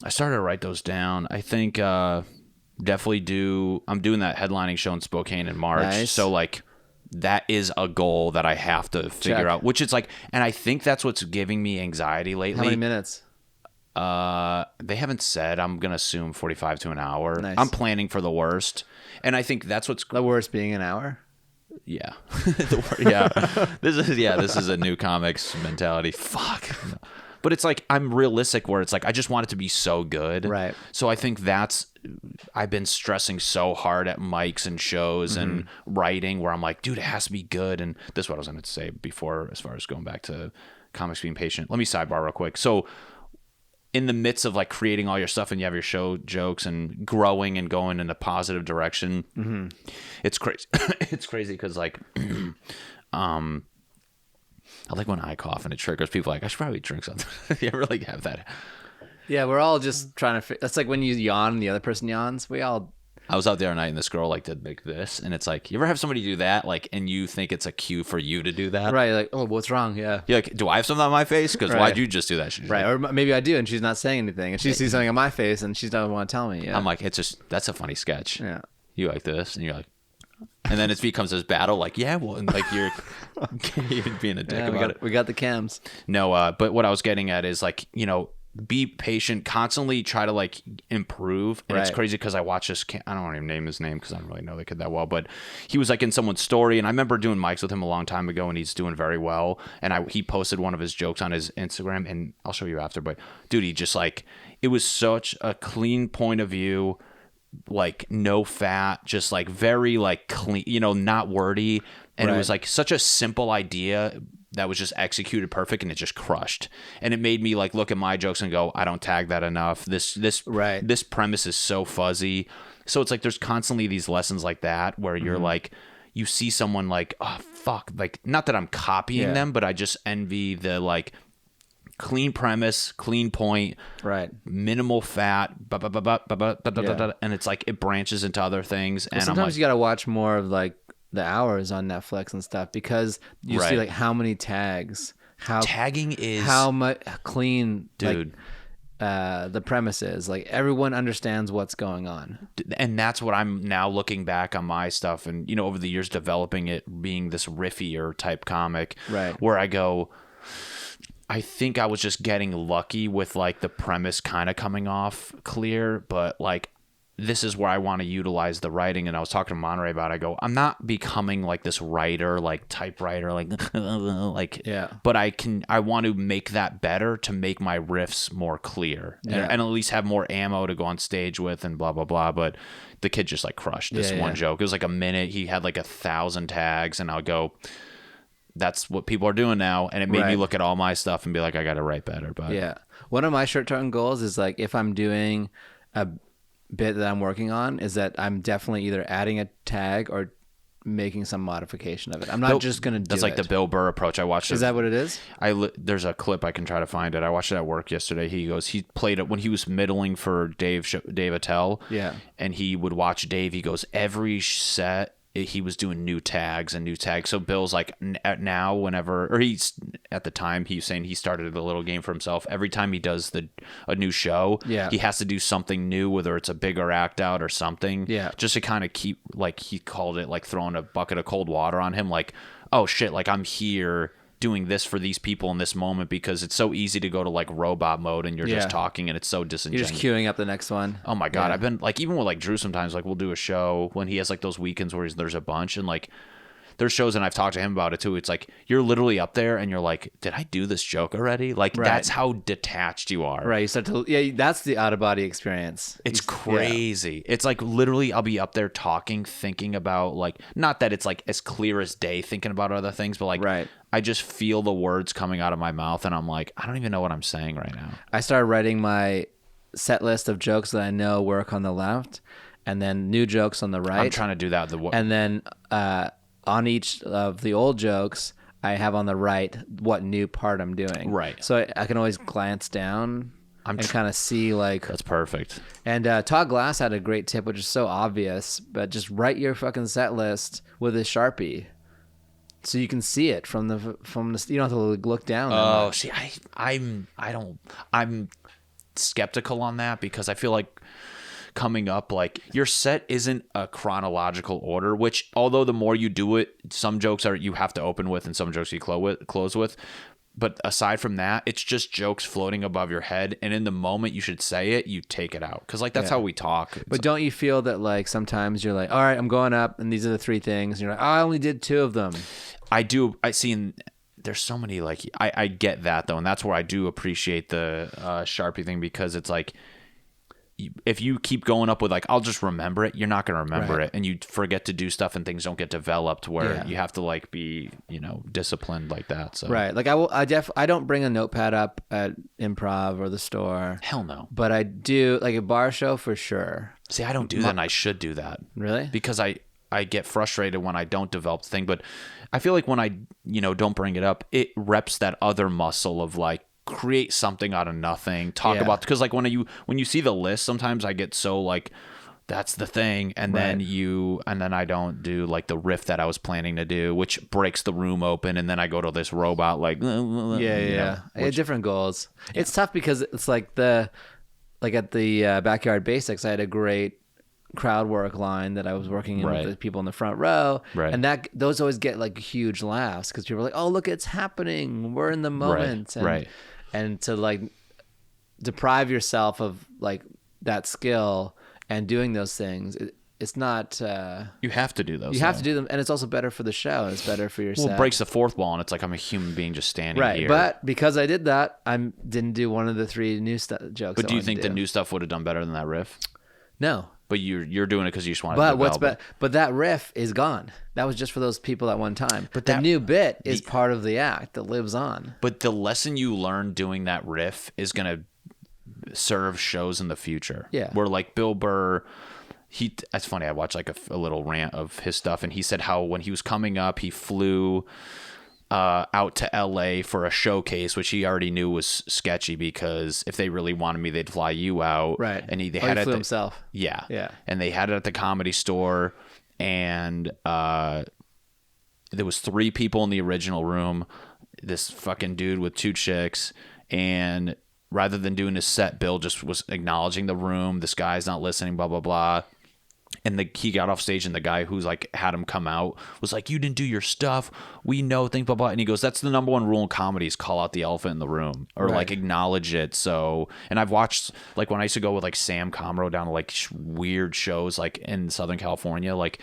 I started to write those down. I think definitely I'm doing that headlining show in Spokane in March. Nice. So like, that is a goal that I have to figure out, which is like, and I think that's what's giving me anxiety lately. How many minutes? They haven't said. I'm gonna assume 45 to an hour. Nice. I'm planning for the worst, and I think that's what's the worst being an hour. Yeah, This is a new comics mentality. Fuck. But it's like I'm realistic where it's like I just want it to be so good. Right. So I think I've been stressing so hard at mics and shows and writing where I'm like, dude, it has to be good. And this is what I was going to say before, as far as going back to comics being patient. Let me sidebar real quick. So in the midst of like creating all your stuff and you have your show jokes and growing and going in a positive direction, it's crazy. It's crazy because like, I like when I cough and it triggers people. Like I should probably drink something. You ever like have that? Yeah, we're all just trying to. That's like when you yawn and the other person yawns. I was out there at night and this girl like did like this, and it's like, you ever have somebody do that, like, and you think it's a cue for you to do that? Right, you're like, oh, what's wrong? Yeah. You're like, do I have something on my face? Because why'd you just do that? Right, or maybe I do, and she's not saying anything, and she sees something on my face, and she doesn't want to tell me. Yeah. I'm like, that's a funny sketch. Yeah. You like this, and you're like, and then it becomes this battle, like, yeah, well, and like you're being a dick about it. We got the cams. No, but what I was getting at is like, be patient, constantly try to like improve. And it's crazy because I watched this, I don't want to name his name because I don't really know the kid that well, but he was like in someone's story, and I remember doing mics with him a long time ago, and he's doing very well. And he posted one of his jokes on his Instagram, and I'll show you after, but dude, he just like, it was such a clean point of view, like no fat, just like very like clean, not wordy. And it was like such a simple idea that was just executed perfect, and it just crushed. And it made me like look at my jokes and go, I don't tag that enough. This premise is so fuzzy. So it's like there's constantly these lessons like that where you're like, you see someone like, oh fuck, like not that I'm copying them, but I just envy the like clean premise, clean point, minimal fat, and it's like it branches into other things. And sometimes you got to watch more of like the hours on Netflix and stuff because you see like how many tags, how tagging is how much clean, dude. The premise is like everyone understands what's going on, and that's what I'm now looking back on my stuff, and over the years developing it, being this riffier type comic, right? Where I go, I think I was just getting lucky with like the premise kind of coming off clear, but like this is where I want to utilize the writing. And I was talking to Monterey about it. I go, I'm not becoming like this writer, like typewriter, like but I want to make that better to make my riffs more clear and at least have more ammo to go on stage with and blah, blah, blah. But the kid just like crushed this one joke. It was like a minute. He had like 1,000 tags, and I'll go, that's what people are doing now. And it made me look at all my stuff and be like, I got to write better. But one of my short-term goals is like, if I'm doing a bit that I'm working on, is that I'm definitely either adding a tag or making some modification of it. I'm not just going to do That's like the Bill Burr approach. I watched it. Is that what it is? There's a clip I can try to find it. I watched it at work yesterday. He played it when he was middling for Dave Attell. Yeah. And he would watch Dave. He goes, every set, he was doing new tags. So Bill's like, now whenever, or he's at the time, he's saying he started a little game for himself. Every time he does a new show, he has to do something new, whether it's a bigger act out or something, just to kind of keep, like he called it, like throwing a bucket of cold water on him, like, oh shit, like I'm here doing this for these people in this moment, because it's so easy to go to like robot mode and you're just talking and it's so disingenuous. You're just queuing up the next one. Oh my God. I've been like, even with like Drew sometimes, like we'll do a show when he has like those weekends where there's a bunch, and like there's shows, and I've talked to him about it too. It's like, you're literally up there and you're like, did I do this joke already? Like that's how detached you are. Right. You start to, that's the out of body experience. It's crazy. It's like literally I'll be up there talking, thinking about like, not that it's like as clear as day thinking about other things, but like, I just feel the words coming out of my mouth and I'm like, I don't even know what I'm saying right now. I started writing my set list of jokes that I know work on the left, and then new jokes on the right. I'm trying to do that. And then on each of the old jokes, I have on the right what new part I'm doing. Right. So I can always glance down and kind of see like... That's perfect. And Todd Glass had a great tip, which is so obvious, but just write your fucking set list with a Sharpie. So you can see it from the you don't have to look down. Oh, see, I'm skeptical on that, because I feel like coming up, like your set isn't a chronological order, which although the more you do it, some jokes you have to open with and some jokes you close with. But aside from that, it's just jokes floating above your head, and in the moment you should say it, you take it out, because like that's how we talk. But don't you feel that like sometimes you're like, all right, I'm going up, and these are the 3 things, and you're like, oh, I only did 2 of them. I do. I see. There's so many, like I get that though, and that's where I do appreciate the Sharpie thing, because it's like, if you keep going up with like, I'll just remember it, you're not going to remember it, and you forget to do stuff and things don't get developed, where you have to like be, disciplined like that. So like I don't bring a notepad up at improv or the store. Hell no. But I do, like a bar show for sure. See, I don't do that, and I should do that. Really? Because I get frustrated when I don't develop the thing, but I feel like when I, don't bring it up, it reps that other muscle of like, create something out of nothing, talk about, because like when you see the list, sometimes I get so like, that's the thing, and then I don't do like the riff that I was planning to do, which breaks the room open, and then I go to this robot like I had different goals. It's tough because it's like at the Backyard Basics, I had a great crowd work line that I was working in with the people in the front row, and those always get like huge laughs because people are like, oh, look, it's happening, we're in the moment, and to like deprive yourself of like that skill and doing those things, it's not you have to do those. You have to do them, and it's also better for the show, and it's better for your set. It breaks the fourth wall, and it's like I'm a human being just standing here. But because I did that, I didn't do one of the 3 new jokes. But do you think the new stuff would have done better than that riff? No. But you're doing it because you just want to. But that riff is gone. That was just for those people at one time. But the new bit is part of the act that lives on. But the lesson you learn doing that riff is gonna serve shows in the future. Yeah. Where like Bill Burr, it's funny. I watched like a little rant of his stuff, and he said how when he was coming up, he flew out to LA for a showcase, which he already knew was sketchy, because if they really wanted me, they'd fly you out. Right. And he flew himself. Yeah. And they had it at the Comedy Store, and there was 3 people in the original room, this fucking dude with 2 chicks, and rather than doing his set, Bill just was acknowledging the room. This guy's not listening, blah, blah, blah. And he got off stage, and the guy who's like had him come out was like, "You didn't do your stuff. We know things, blah, blah." And he goes, "That's the number 1 rule in comedy is call out the elephant in the room or like acknowledge it." So, and I've watched like when I used to go with like Sam Comro down to like weird shows like in Southern California, like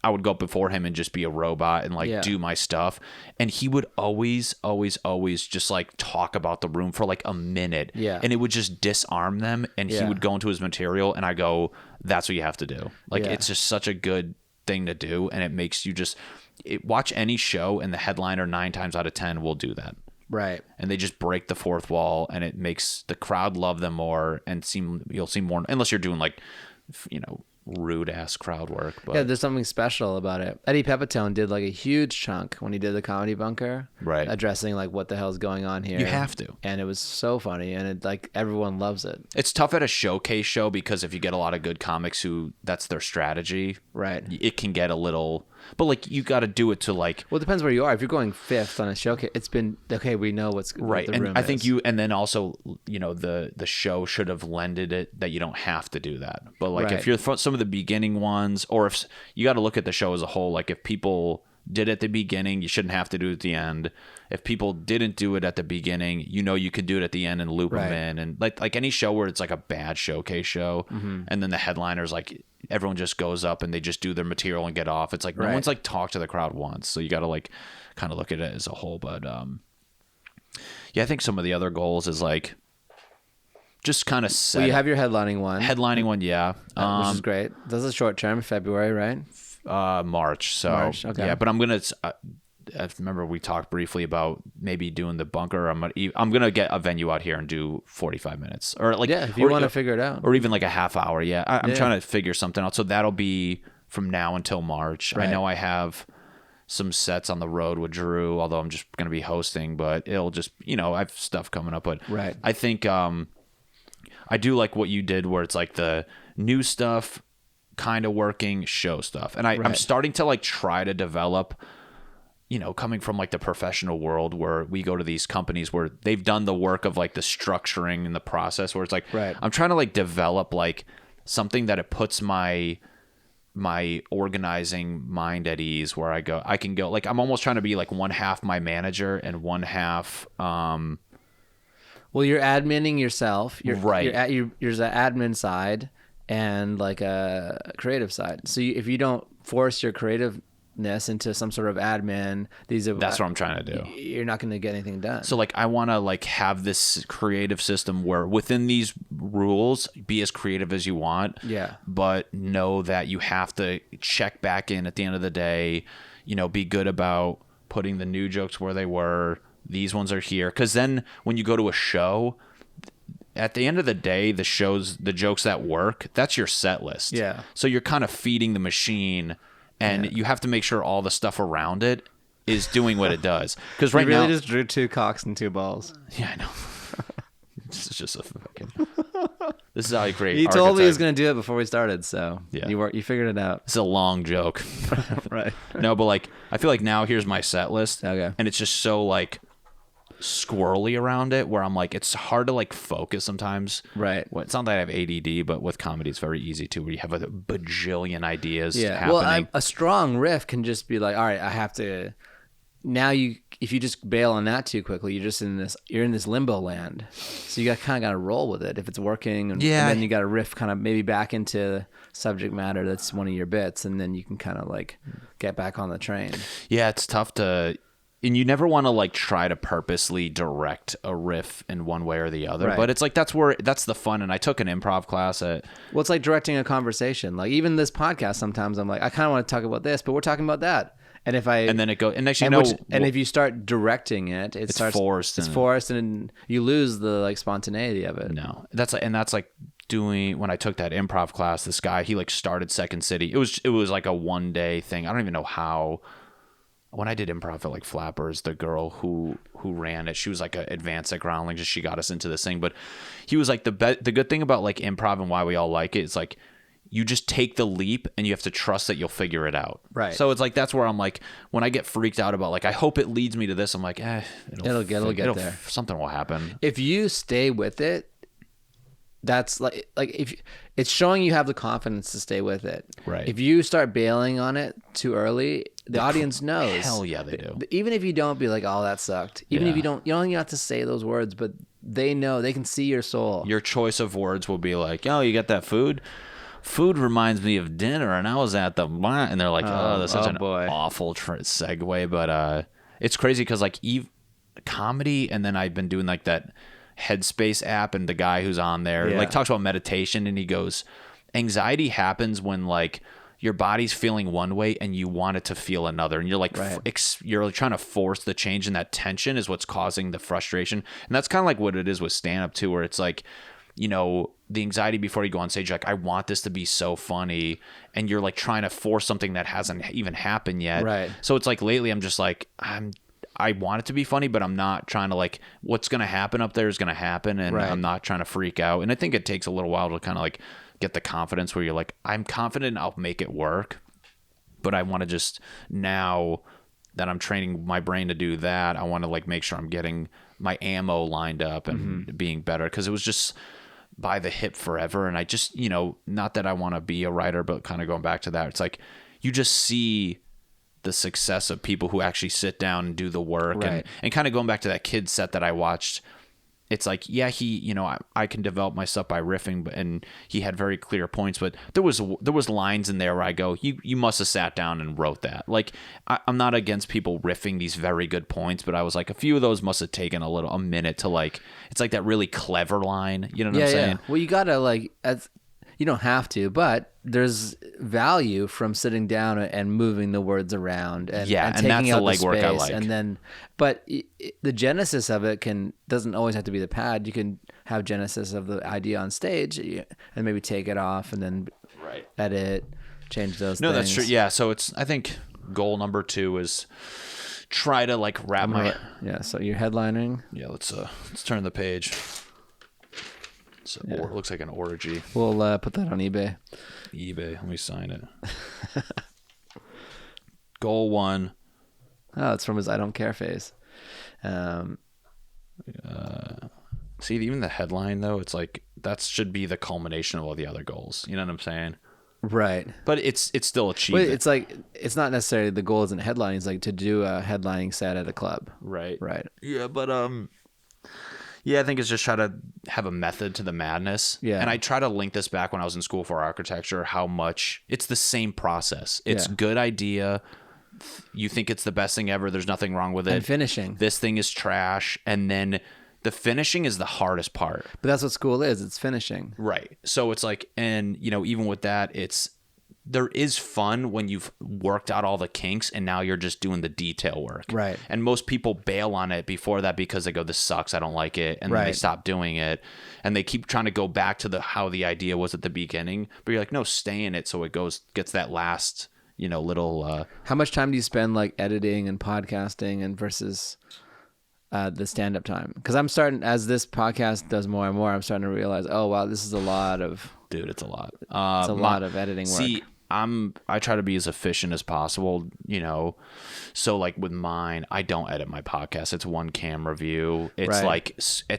I would go up before him and just be a robot and like do my stuff. And he would always just like talk about the room for like a minute. Yeah. And it would just disarm them. And he would go into his material, and I go, that's what you have to do. Like, it's just such a good thing to do. And it makes you just watch any show, and the headliner 9 times out of 10 will do that. Right. And they just break the fourth wall, and it makes the crowd love them more, and you'll see more, unless you're doing like, rude ass crowd work. But yeah, there's something special about it. Eddie Pepitone did like a huge chunk when he did the Comedy Bunker, right, addressing like what the hell's going on here. You have to. And it was so funny, and it like everyone loves it. It's tough at a showcase show because if you get a lot of good comics who that's their strategy, right, it can get a little, but like you got to do it to like, well, it depends where you are. If you're going 5th on a showcase, it's been okay, we know what's right. What the room I think is. and then also the show should have lended it that you don't have to do that. But like if you're some of the beginning ones, or if you got to look at the show as a whole, like if people did it at the beginning, you shouldn't have to do it at the end. If people didn't do it at the beginning, you could do it at the end and loop them in. And like any show where it's like a bad showcase show, and then the headliners, like everyone just goes up and they just do their material and get off. It's like no one's like talked to the crowd once, so you got to like kind of look at it as a whole. But I think some of the other goals is like just kind of set. Well, you have your headlining one, yeah, which is great. This is short term, February, right? March. So okay. Yeah, but I'm gonna. I remember we talked briefly about maybe doing the bunker. I'm gonna get a venue out here and do 45 minutes, or like if you want to figure it out, or even like a half hour. Yeah, I'm trying to figure something out. So that'll be from now until March. Right. I know I have some sets on the road with Drew, although I'm just gonna be hosting. But it'll just I have stuff coming up. But I think I do like what you did, where it's like the new stuff kind of working, show stuff, and I'm starting to like try to develop. Coming from like the professional world where we go to these companies where they've done the work of like the structuring and the process, where it's like, I'm trying to like develop like something that it puts my organizing mind at ease, where I can go, like, I'm almost trying to be like one half my manager and one half, well, you're adminning yourself. You're there's an admin side and like a creative side. So if you don't force your creativeness into some sort of admin, that's what I'm trying to do. You're not going to get anything done. So like I want to like have this creative system where within these rules, be as creative as you want. Yeah. But know that you have to check back in at the end of the day. Be good about putting the new jokes where they were. These ones are here, because then when you go to a show, at the end of the day, the jokes that work, that's your set list. Yeah. So you're kind of feeding the machine, and you have to make sure all the stuff around it is doing what it does. Because right now, you really just drew 2 cocks and 2 balls. Yeah, I know. This is just a fucking. This is how you create. He told me he was going to do it before we started, so you figured it out. It's a long joke, right? No, but like I feel like now here's my set list, and it's just so like squirrely around it, where I'm like, it's hard to like focus sometimes. Right. Well, it's not that I have ADD, but with comedy, it's very easy to, where you have a bajillion ideas. Happening. Well, a strong riff can just be like, all right, I have to. Now if you just bail on that too quickly, you're in this limbo land. So you got to roll with it if it's working, and then you got to riff kind of maybe back into subject matter that's one of your bits, and then you can kind of like get back on the train. Yeah, it's tough to. And you never want to like try to purposely direct a riff in one way or the other, but it's like that's the fun. And I took an improv class at. Well, it's like directing a conversation. Like even this podcast, sometimes I'm like, I kind of want to talk about this, but we're talking about that. And then it goes, and next and if you start directing it, it's forced. It's forced, and you lose the like spontaneity of it. No, that's like doing when I took that improv class. This guy, he like started Second City. It was like a 1-day thing. I don't even know how. When I did improv at like Flappers, the girl who ran it, she was like advanced at Groundlings. She got us into this thing. But he was like the good thing about like improv and why we all like it. It's like you just take the leap and you have to trust that you'll figure it out. Right. So it's like, that's where I'm like, when I get freaked out about like, I hope it leads me to this, I'm like, it'll get there. Something will happen. If you stay with it, that's like if it's showing you have the confidence to stay with it. Right. If you start bailing on it too early, the audience knows. Hell yeah, they do. Even if you don't be like, oh, that sucked. Even if you don't even have to say those words, but they know, they can see your soul. Your choice of words will be like, oh, you got that food? Food reminds me of dinner, and I was at the and they're like, oh, that's such an awful segue, but it's crazy because like comedy, and then I've been doing like that Headspace app, and the guy who's on there like talks about meditation, and he goes, anxiety happens when like your body's feeling one way and you want it to feel another, and you're like you're trying to force the change, and that tension is what's causing the frustration. And that's kind of like what it is with stand-up too, where it's like, you know, the anxiety before you go on stage, like, I want this to be so funny, and you're like trying to force something that hasn't even happened yet. Right. So it's like lately I'm just like, I want it to be funny, but I'm not trying to like, what's going to happen up there is going to happen, and I'm not trying to freak out. And I think it takes a little while to kind of like get the confidence where you're like, I'm confident I'll make it work, but I want to just, now that I'm training my brain to do that, I want to like make sure I'm getting my ammo lined up and being better, because it was just by the hip forever. And I just, you know, not that I want to be a writer, but kind of going back to that, it's like you just see the success of people who actually sit down and do the work. And kind of going back to that kid set that I watched, it's like, yeah, he, you know, I can develop my stuff by riffing, and he had very clear points, but there was lines in there where I go, you must have sat down and wrote that. Like, I'm not against people riffing these very good points, but I was like, a few of those must have taken a minute to like, it's like that really clever line, you know what I'm saying? Well, you gotta like, you don't have to, but there's value from sitting down and moving the words around and taking that's out the legwork I like. And then, but the genesis of it doesn't always have to be the pad. You can have genesis of the idea on stage and maybe take it off and then edit, change those things. No, that's true. Yeah, so I think goal number 2 is try to like wrap my... Yeah, so you're headlining. Yeah, let's turn the page. So it looks like an orgy. We'll put that on eBay. Let me sign it. Goal 1. Oh, it's from his I don't care phase. See, even the headline though, it's like that should be the culmination of all the other goals. You know what I'm saying? Right. But it's still achieved. But it's like, it's not necessarily the goal isn't headlining. It's like to do a headlining set at a club. Right. Yeah, but yeah, I think it's just try to have a method to the madness. Yeah. And I try to link this back when I was in school for architecture, how much it's the same process. It's good idea. You think it's the best thing ever. There's nothing wrong with it. And finishing. This thing is trash. And then the finishing is the hardest part. But that's what school is. It's finishing. Right. So it's like, and you know, even with that, there is fun when you've worked out all the kinks and now you're just doing the detail work. Right. And most people bail on it before that because they go, this sucks, I don't like it. And then they stop doing it. And they keep trying to go back to how the idea was at the beginning. But you're like, no, stay in it so it gets that last, you know, little... How much time do you spend like editing and podcasting and versus the stand-up time? Because I'm starting, as this podcast does more and more, I'm starting to realize, oh, wow, this is a lot of... Dude, it's a lot. It's a lot of editing work. See, I try to be as efficient as possible, you know. So like with mine, I don't edit my podcast. It's one camera view. It's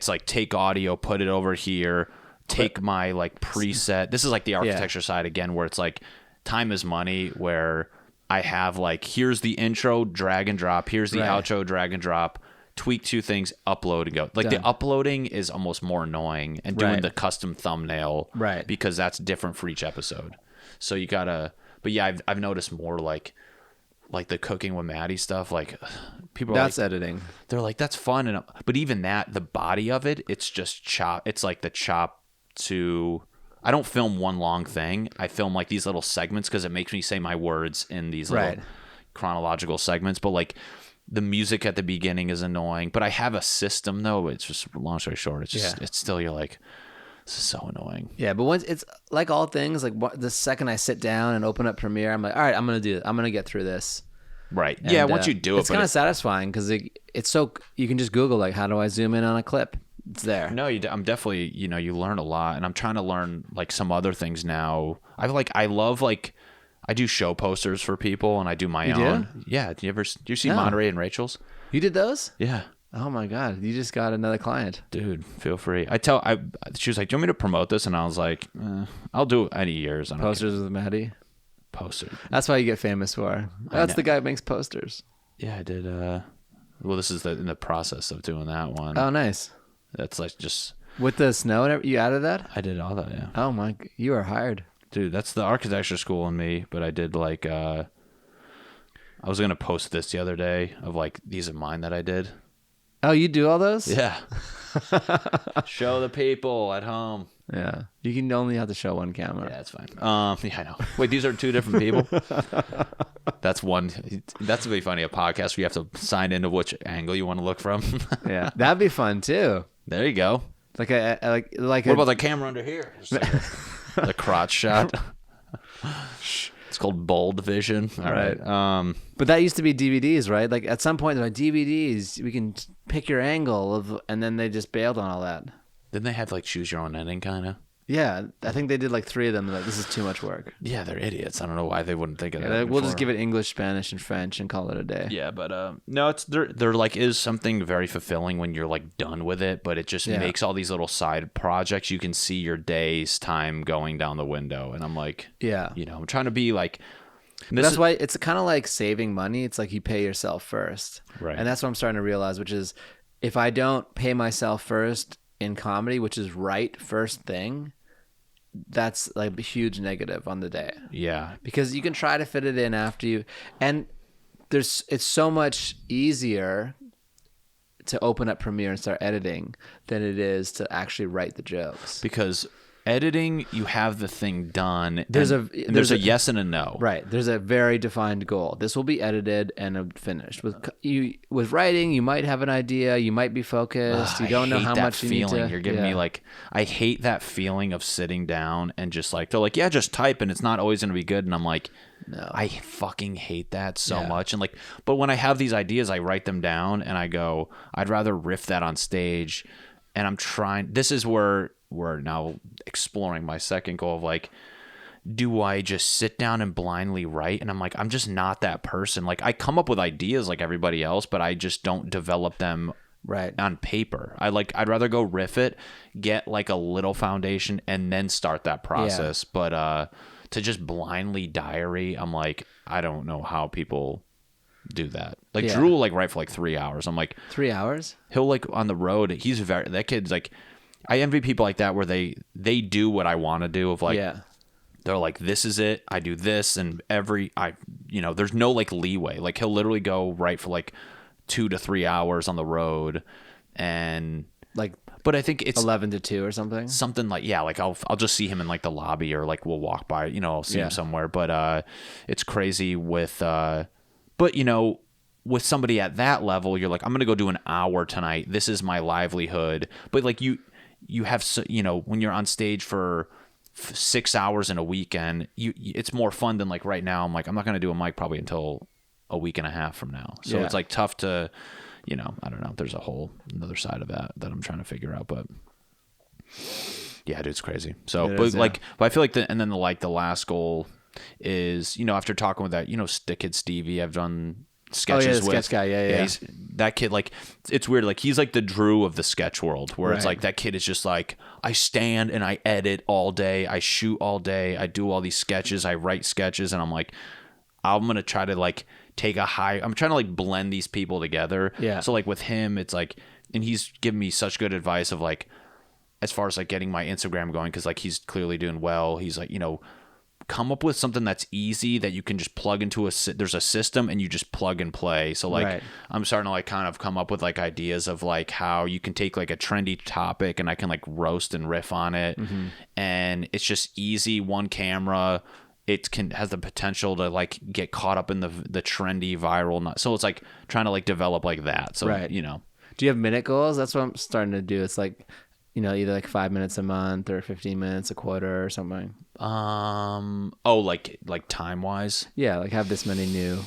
like take audio, put it over here, take my like preset. This is like the architecture side again, where it's like time is money, where I have like, here's the intro, drag and drop. Here's the outro, drag and drop. Tweak 2 things, upload and go. Like the uploading is almost more annoying, and doing the custom thumbnail, because that's different for each episode. So you gotta, but yeah, I've noticed more like the cooking with Matty stuff. Like people, that's like, editing. They're like, that's fun, but even that, the body of it, it's just chop. It's like the chop to. I don't film one long thing. I film like these little segments because it makes me say my words in these little chronological segments. But like. The music at the beginning is annoying, but I have a system though. It's just, long story short, it's just, it's still, you're like, this is so annoying. Yeah. But once it's like all things, like the second I sit down and open up Premiere, I'm like, all right, I'm going to do it. I'm going to get through this. Right. And, yeah. Once you do it, it's kind of satisfying because it's so, you can just Google like, how do I zoom in on a clip? it's there. No, I'm definitely, you learn a lot, and I'm trying to learn like some other things now. I love like I do show posters for people, and I do my own. Do? Yeah. Do you see No. Monterey and Rachel's? You did those? Yeah. Oh my God. You just got another client. Dude, feel free. She was like, do you want me to promote this? And I was like, I'll do it any years. Posters with Matty. Poster. That's why you get famous for. That's the guy who makes posters. Yeah, I did. Well, this is in the process of doing that one. Oh, nice. That's like just with the snow and everything. You added that? I did all that. Yeah. Oh my, you are hired, dude. That's the architecture school in me. But I did like I was gonna post this the other day of like these of mine that I did. Oh, you do all those? Yeah. Show the people at home. Yeah. You can only have to show one camera. Yeah, that's fine. Yeah, I know. Wait, these are two different people? That's one. That's gonna be funny. A podcast where you have to sign into which angle you want to look from. Yeah, that'd be fun too. There you go. Like like. What about the camera under here? The crotch shot. It's called bold vision. All right. But that used to be DVDs, right? Like at some point, they're like DVDs. We can pick your angle and then they just bailed on all that. Didn't they have like choose your own ending kind of? Yeah, I think they did like 3 of them. Like, this is too much work. Yeah, they're idiots. I don't know why they wouldn't think of that. We'll just give it English, Spanish, and French and call it a day. Yeah, but no, it's there like is something very fulfilling when you're like done with it, but it just makes all these little side projects. You can see your day's time going down the window, and I'm like, I'm trying to be like. That's why it's kind of like saving money. It's like you pay yourself first, right? And that's what I'm starting to realize, which is if I don't pay myself first in comedy, which is right first thing, that's like a huge negative on the day. Yeah, because you can try to fit it in after you, and it's so much easier to open up Premiere and start editing than it is to actually write the jokes. Because editing, you have the thing done. There's a yes and a no. Right. There's a very defined goal. This will be edited and finished. With writing, you might have an idea. You might be focused. You don't know how much you need to. You're giving me like, I hate that feeling of sitting down and just like, they're like, yeah, just type and it's not always going to be good. And I'm like, no, I fucking hate that so much. And like, but when I have these ideas, I write them down and I go, I'd rather riff that on stage. And I'm trying, this is where we're now exploring my second goal of like, do I just sit down and blindly write? And I'm like, I'm just not that person. Like I come up with ideas like everybody else, but I just don't develop them right on paper. I'd rather go riff it, get like a little foundation and then start that process. But to just blindly diary, I'm like, I don't know how people do that. Like Drew will like write for like 3 hours. I'm like 3 hours? He'll like on the road. That kid's like, I envy people like that where they do what I want to do of like, they're like, this is it. I do this and there's no like leeway. Like he'll literally go write for like 2 to 3 hours on the road and like, but I think it's 11 to 2 or something. Something like, like I'll just see him in like the lobby or like we'll walk by, I'll see him somewhere. But it's crazy with, but with somebody at that level, you're like, I'm going to go do an hour tonight. This is my livelihood. But like you have, when you're on stage for 6 hours in a weekend, it's more fun than like right now. I'm like, I'm not going to do a mic probably until a week and a half from now. So it's like tough to, I don't know. There's a whole another side of that I'm trying to figure out, but yeah, dude, it's crazy. So, but I feel like and then the last goal is, after talking with that, Stickhead Stevie, I've done sketches with. Sketch guy, yeah. He's, that kid, like, it's weird. Like, he's like the Drew of the sketch world, where it's like that kid is just like, I stand and I edit all day, I shoot all day, I do all these sketches, I write sketches, and I'm like, I'm gonna try to like I'm trying to like blend these people together. Yeah. So like with him, it's like, and he's given me such good advice of like, as far as like getting my Instagram going, because like he's clearly doing well. He's like, come up with something that's easy that you can just plug into there's a system and you just plug and play. So like I'm starting to like kind of come up with like ideas of like how you can take like a trendy topic and I can like roast and riff on it. Mm-hmm. And it's just easy, one camera. It has the potential to like get caught up in the trendy viral. So it's like trying to like develop like that. So, do you have minute goals? That's what I'm starting to do. It's like, either like 5 minutes a month or 15 minutes a quarter or something. Like time wise. Yeah. Like have this many new.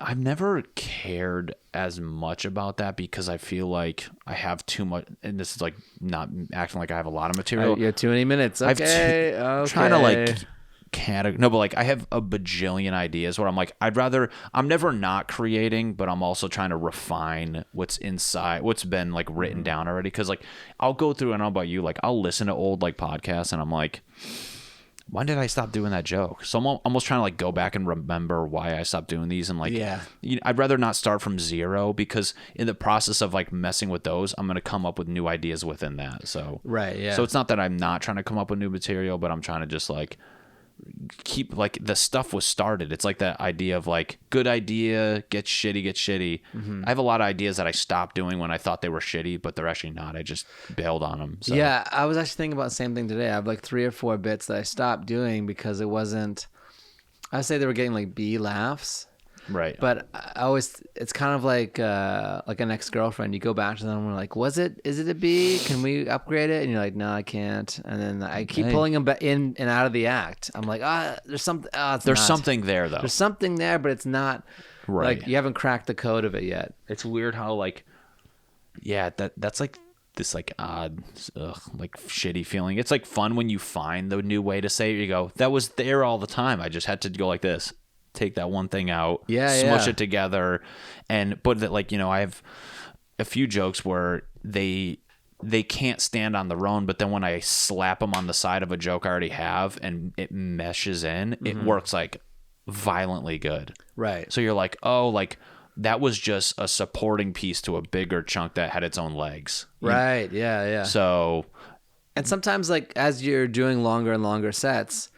I've never cared as much about that because I feel like I have too much, and this is like not acting like I have a lot of material. You have too many minutes. Okay. Trying to like no, but like I have a bajillion ideas where I'm like, I'm never not creating, but I'm also trying to refine what's inside, what's been like written down already. Cause like I'll go through, and I don't know about you, like I'll listen to old like podcasts and I'm like, when did I stop doing that joke? So I'm almost trying to like go back and remember why I stopped doing these. And like, I'd rather not start from zero, because in the process of like messing with those, I'm going to come up with new ideas within that. So, So it's not that I'm not trying to come up with new material, but I'm trying to just like keep like the stuff was started. It's like that idea of like good idea, get shitty. I have a lot of ideas that I stopped doing when I thought they were shitty, but they're actually not. I just bailed on them. So. Yeah, I was actually thinking about the same thing today. I have like 3 or 4 bits that I stopped doing because it wasn't, I would say they were getting like B laughs. Right. But I always, it's kind of like an ex-girlfriend. You go back to them and we're like, is it a B? Can we upgrade it? And you're like, no, I can't. And then I keep pulling them back in and out of the act. I'm like, there's something. There's something there though. There's something there, but it's not right. Like you haven't cracked the code of it yet. It's weird how like, yeah, that's like this like odd, like shitty feeling. It's like fun when you find the new way to say it. You go, that was there all the time. I just had to go like this. Take that one thing out, smush it together, but that like, I have a few jokes where they can't stand on their own, but then when I slap them on the side of a joke I already have and it meshes in, it works like violently good. Right. So you're like, oh, like that was just a supporting piece to a bigger chunk that had its own legs. Right. Yeah. So, and sometimes like as you're doing longer and longer sets,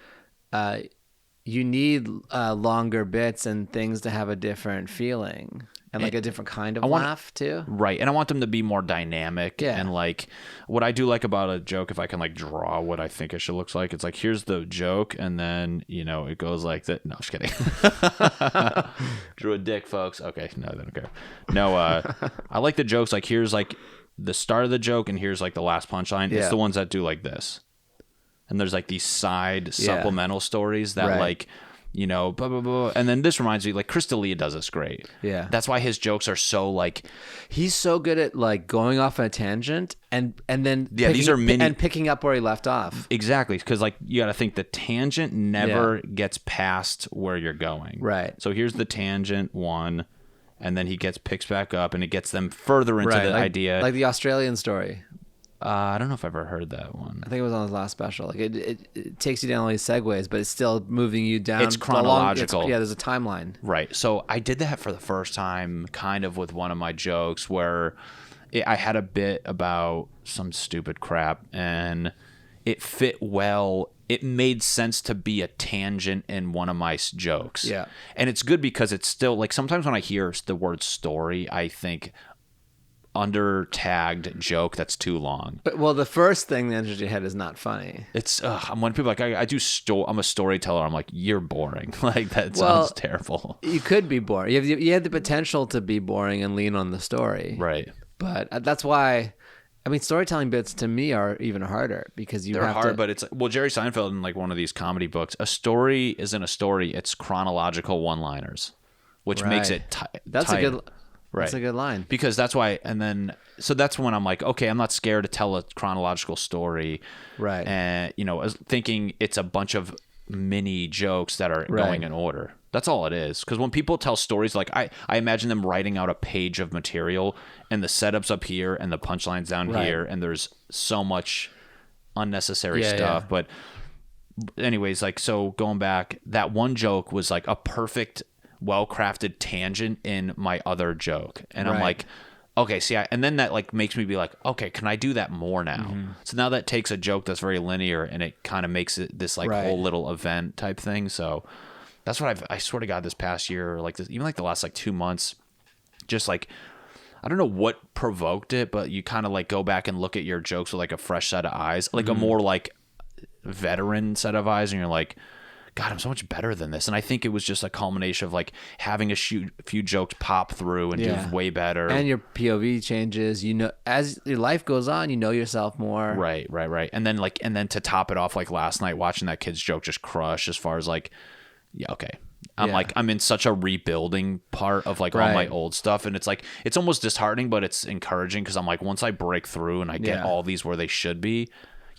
you need longer bits and things to have a different feeling and like a different kind of laugh too. Right. And I want them to be more dynamic. Yeah. And like what I do like about a joke, if I can like draw what I think it should look like, it's like, here's the joke. And then, it goes like that. No, just kidding. Drew a dick, folks. Okay. No, they don't care. No, I like the jokes. Like here's like the start of the joke and here's like the last punchline. It's the ones that do like this. And there's like these side supplemental stories that like, blah, blah, blah. And then this reminds me, like Chris D'Elia does this great. Yeah. That's why his jokes are so like, he's so good at like going off on a tangent and then these are mini and picking up where he left off. Exactly. Cause like you got to think the tangent never gets past where you're going. Right. So here's the tangent one. And then he picks back up and it gets them further into the idea. Like the Australian story. I don't know if I've ever heard that one. I think it was on his last special. Like it takes you down all these segues, but it's still moving you down. It's chronological. There's a timeline. Right. So I did that for the first time kind of with one of my jokes where I had a bit about some stupid crap and it fit well. It made sense to be a tangent in one of my jokes. Yeah. And it's good because it's still like sometimes when I hear the word story, I think under tagged joke that's too long. But the first thing that enters your head is not funny. It's when people are like I'm a storyteller. I'm like, you're boring. Like that sounds terrible. You could be boring. You have the potential to be boring and lean on the story. Right. But that's why. I mean, storytelling bits to me are even harder because they're hard. But it's Jerry Seinfeld in like one of these comedy books. A story isn't a story. It's chronological one-liners, which makes it That's tight. a good. Right. That's a good line. Because that's why, and then, so that's when I'm like, okay, I'm not scared to tell a chronological story. Right. And, thinking it's a bunch of mini jokes that are going in order. That's all it is. Because when people tell stories, like I imagine them writing out a page of material and the setup's up here and the punchline's down here and there's so much unnecessary stuff. But anyways, like, so going back, that one joke was like a perfect well-crafted tangent in my other joke, and I'm like, okay, see, and then that like makes me be like, okay, can I do that more now? So now that takes a joke that's very linear and it kind of makes it this like whole little event type thing. So that's what I swear to God, this past year, like this, even like the last like 2 months, just like I don't know what provoked it, but you kind of like go back and look at your jokes with like a fresh set of eyes, like a more like veteran set of eyes, and you're like, God, I'm so much better than this. And I think it was just a culmination of like having a few jokes pop through and do way better. And your POV changes, as your life goes on, yourself more. Right. And then to top it off, like last night watching that kid's joke just crush as far as like, yeah, okay. I'm in such a rebuilding part of like all my old stuff, and it's like it's almost disheartening, but it's encouraging because I'm like, once I break through and I get all these where they should be,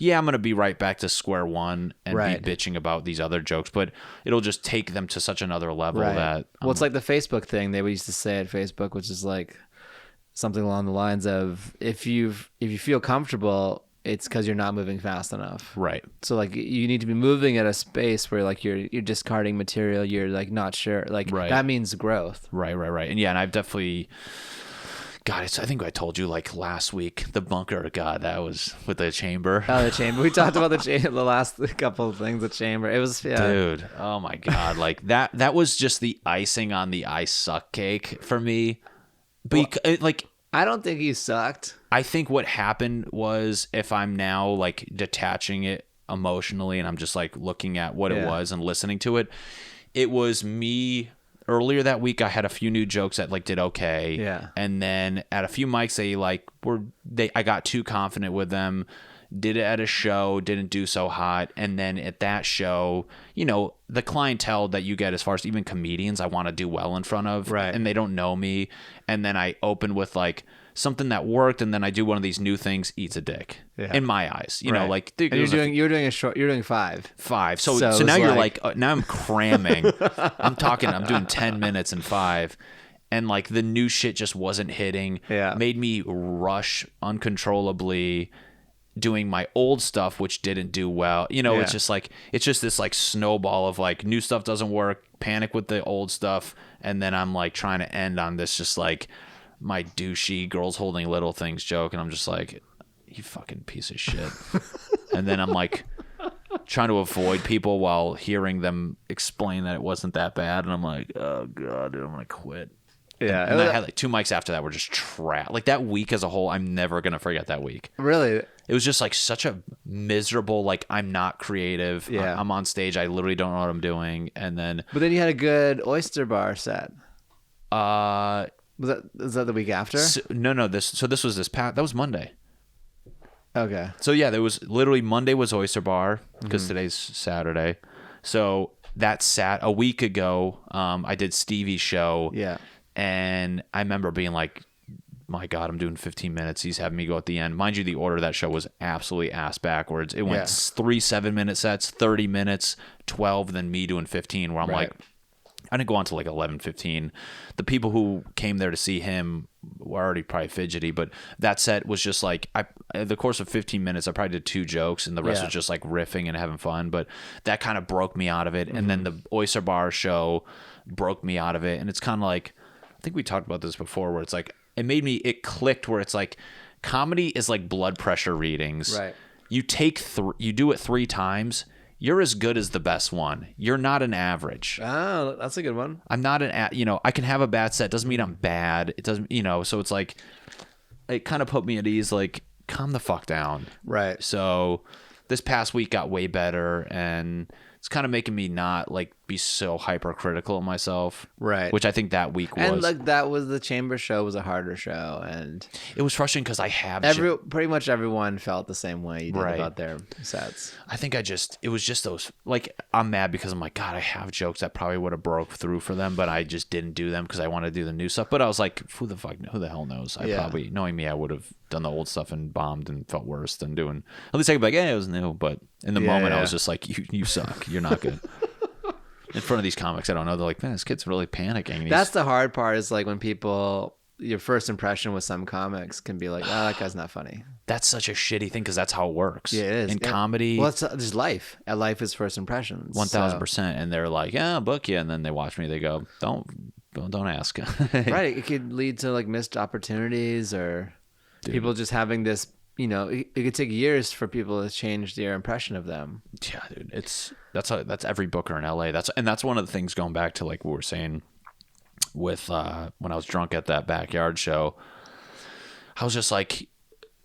I'm gonna be right back to square one and be bitching about these other jokes, but it'll just take them to such another level that it's like the Facebook thing they used to say at Facebook, which is like something along the lines of if you feel comfortable, it's because you're not moving fast enough. Right. So like you need to be moving at a space where like you're discarding material, you're like not sure. Like that means growth. Right. And and I've definitely I think I told you like last week, the bunker, that was with the Chymbor. Oh, the Chymbor. We talked about the Chymbor, the last couple of things, the Chymbor. It was dude, oh my God. Like that was just the icing on the I suck cake for me. But I don't think he sucked. I think what happened was, if I'm now like detaching it emotionally and I'm just like looking at what it was and listening to it, it was me earlier that week. I had a few new jokes that like did okay. Yeah. And then at a few mics, I got too confident with them, did it at a show, didn't do so hot. And then at that show, the clientele that you get as far as even comedians, I want to do well in front of, and they don't know me. And then I open with like something that worked, and then I do one of these new things, eats a dick in my eyes, you know, like dude, you're doing five. So now you're like now I'm cramming. I'm doing 10 minutes in 5. And like the new shit just wasn't hitting. Made me rush uncontrollably doing my old stuff, which didn't do well. It's just this like snowball of like new stuff doesn't work, panic with the old stuff, and then I'm like trying to end on this just like my douchey girls holding little things joke, and I'm just like, you fucking piece of shit. And then I'm like trying to avoid people while hearing them explain that it wasn't that bad, and I'm like, oh God, dude, I'm gonna quit. Yeah. And I had like 2 mics after that were just trash. Like that week as a whole, I'm never going to forget that week. Really? It was just like such a miserable, like I'm not creative. Yeah. I'm on stage. I literally don't know what I'm doing. And then. But then you had a good oyster bar set. Was that the week after? No. This was that was Monday. Okay. So yeah, there was literally Monday was oyster bar because today's Saturday. So that a week ago, I did Stevie's show. Yeah. And I remember being like, my God, I'm doing 15 minutes. He's having me go at the end. Mind you, the order of that show was absolutely ass backwards. It went 3 7-minute sets, 30 minutes, 12, then me doing 15, where I'm like, I didn't go on to like 11, 15. The people who came there to see him were already probably fidgety, but that set was just like, the course of 15 minutes, I probably did 2 jokes, and the rest was just like riffing and having fun. But that kind of broke me out of it. And then the oyster bar show broke me out of it. And it's kind of like, I think we talked about this before, where it's like, it clicked where it's like, comedy is like blood pressure readings. Right. You you do it 3 times, you're as good as the best one. You're not an average. Oh, that's a good one. I'm not I can have a bad set. Doesn't mean I'm bad. It doesn't, so it's like, it kind of put me at ease, like, calm the fuck down. Right. So this past week got way better, and it's kind of making me not like be so hypercritical of myself. Right. Which I think that week was. And like that was the Chymbor show was a harder show, and it was frustrating because I have pretty much everyone felt the same way you did about their sets. I think it was just those, like, I'm mad because I'm like, God, I have jokes that probably would have broke through for them, but I just didn't do them because I want to do the new stuff. But I was like, who the hell knows? I probably, knowing me, I would have done the old stuff and bombed and felt worse than doing. At least I could be like, yeah, it was new. But in the moment, I was just like, you suck. You're not good. In front of these comics I don't know, they're like, man, this kid's really panicking. That's the hard part, is like when people, your first impression with some comics can be like, oh, that guy's not funny. That's such a shitty thing because that's how it works. Yeah, it is. In comedy. Well, it's just life. Life is first impressions. 1,000%. And they're like, yeah, I'll book you. And then they watch me. They go, don't ask. Right. It could lead to like missed opportunities, or people just having this, it could take years for people to change their impression of them. Yeah, dude. That's every booker in LA. That's one of the things, going back to like what we were saying with when I was drunk at that backyard show. I was just like,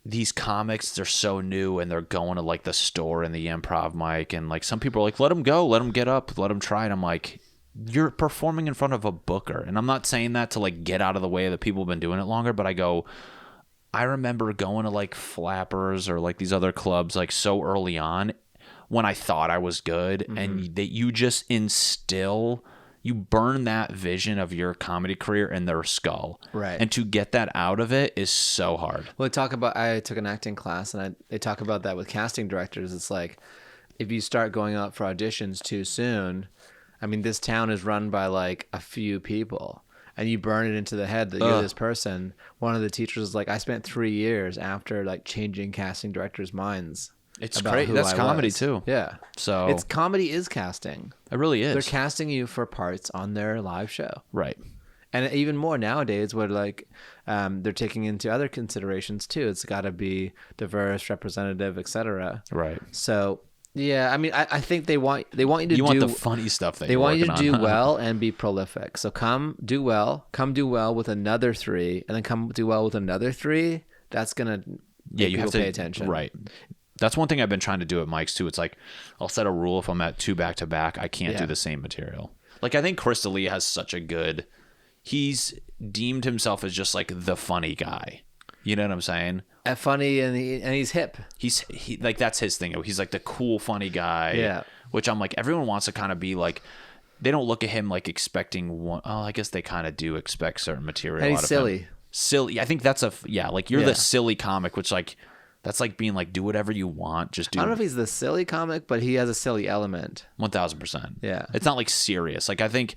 these comics, they're so new, and they're going to like the store and the improv mic, and like some people are like, let them go, let them get up, let them try. And I'm like, you're performing in front of a booker. And I'm not saying that to like get out of the way of the people who've been doing it longer, but I remember going to like Flappers or like these other clubs like so early on when I thought I was good, and that you just instill you burn that vision of your comedy career in their skull. Right. And to get that out of it is so hard. Well, I took an acting class, and they talk about that with casting directors. It's like, if you start going out for auditions too soon, I mean, this town is run by like a few people, and you burn it into the head that you're this person. One of the teachers was like, I spent 3 years after like changing casting directors' minds. It's great. That's comedy too. Yeah. So comedy is casting. It really is. They're casting you for parts on their live show. Right. And even more nowadays, where like they're taking into other considerations too. It's got to be diverse, representative, etc. Right. So yeah, I mean, I think they want you to do. You want the funny stuff. They want you to do well and be prolific. So come do well with another 3, and then come do well with another 3. That's gonna make you have people to pay attention. Right. That's one thing I've been trying to do at Mike's too. It's like I'll set a rule if I'm at 2 back to back, I can't do the same material. Like I think Chris D'Elia has such a good. He's deemed himself as just like the funny guy. You know what I'm saying? Funny and he's hip. He like that's his thing. He's like the cool funny guy. Yeah. Which I'm like everyone wants to kind of be like. They don't look at him like expecting one. Oh, I guess they kind of do expect certain material. And he's out of silly. Him. Silly. I think that's like you're the silly comic, which like. That's like being like, do whatever you want. Just do. I don't know if he's the silly comic, but he has a silly element. 1000%. Yeah. It's not like serious. Like I think,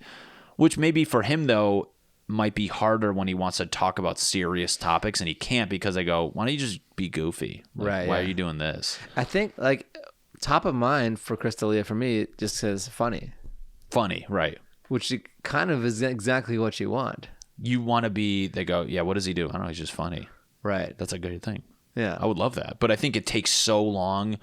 which maybe for him though, might be harder when he wants to talk about serious topics and he can't because they go, why don't you just be goofy? Like, right. Why are you doing this? I think like top of mind for Chris D'Elia for me it just says funny. Funny, right. Which kind of is exactly what you want. You want to be, they go, yeah, what does he do? I don't know. He's just funny. Right. That's a good thing. Yeah, I would love that, but I think it takes so long.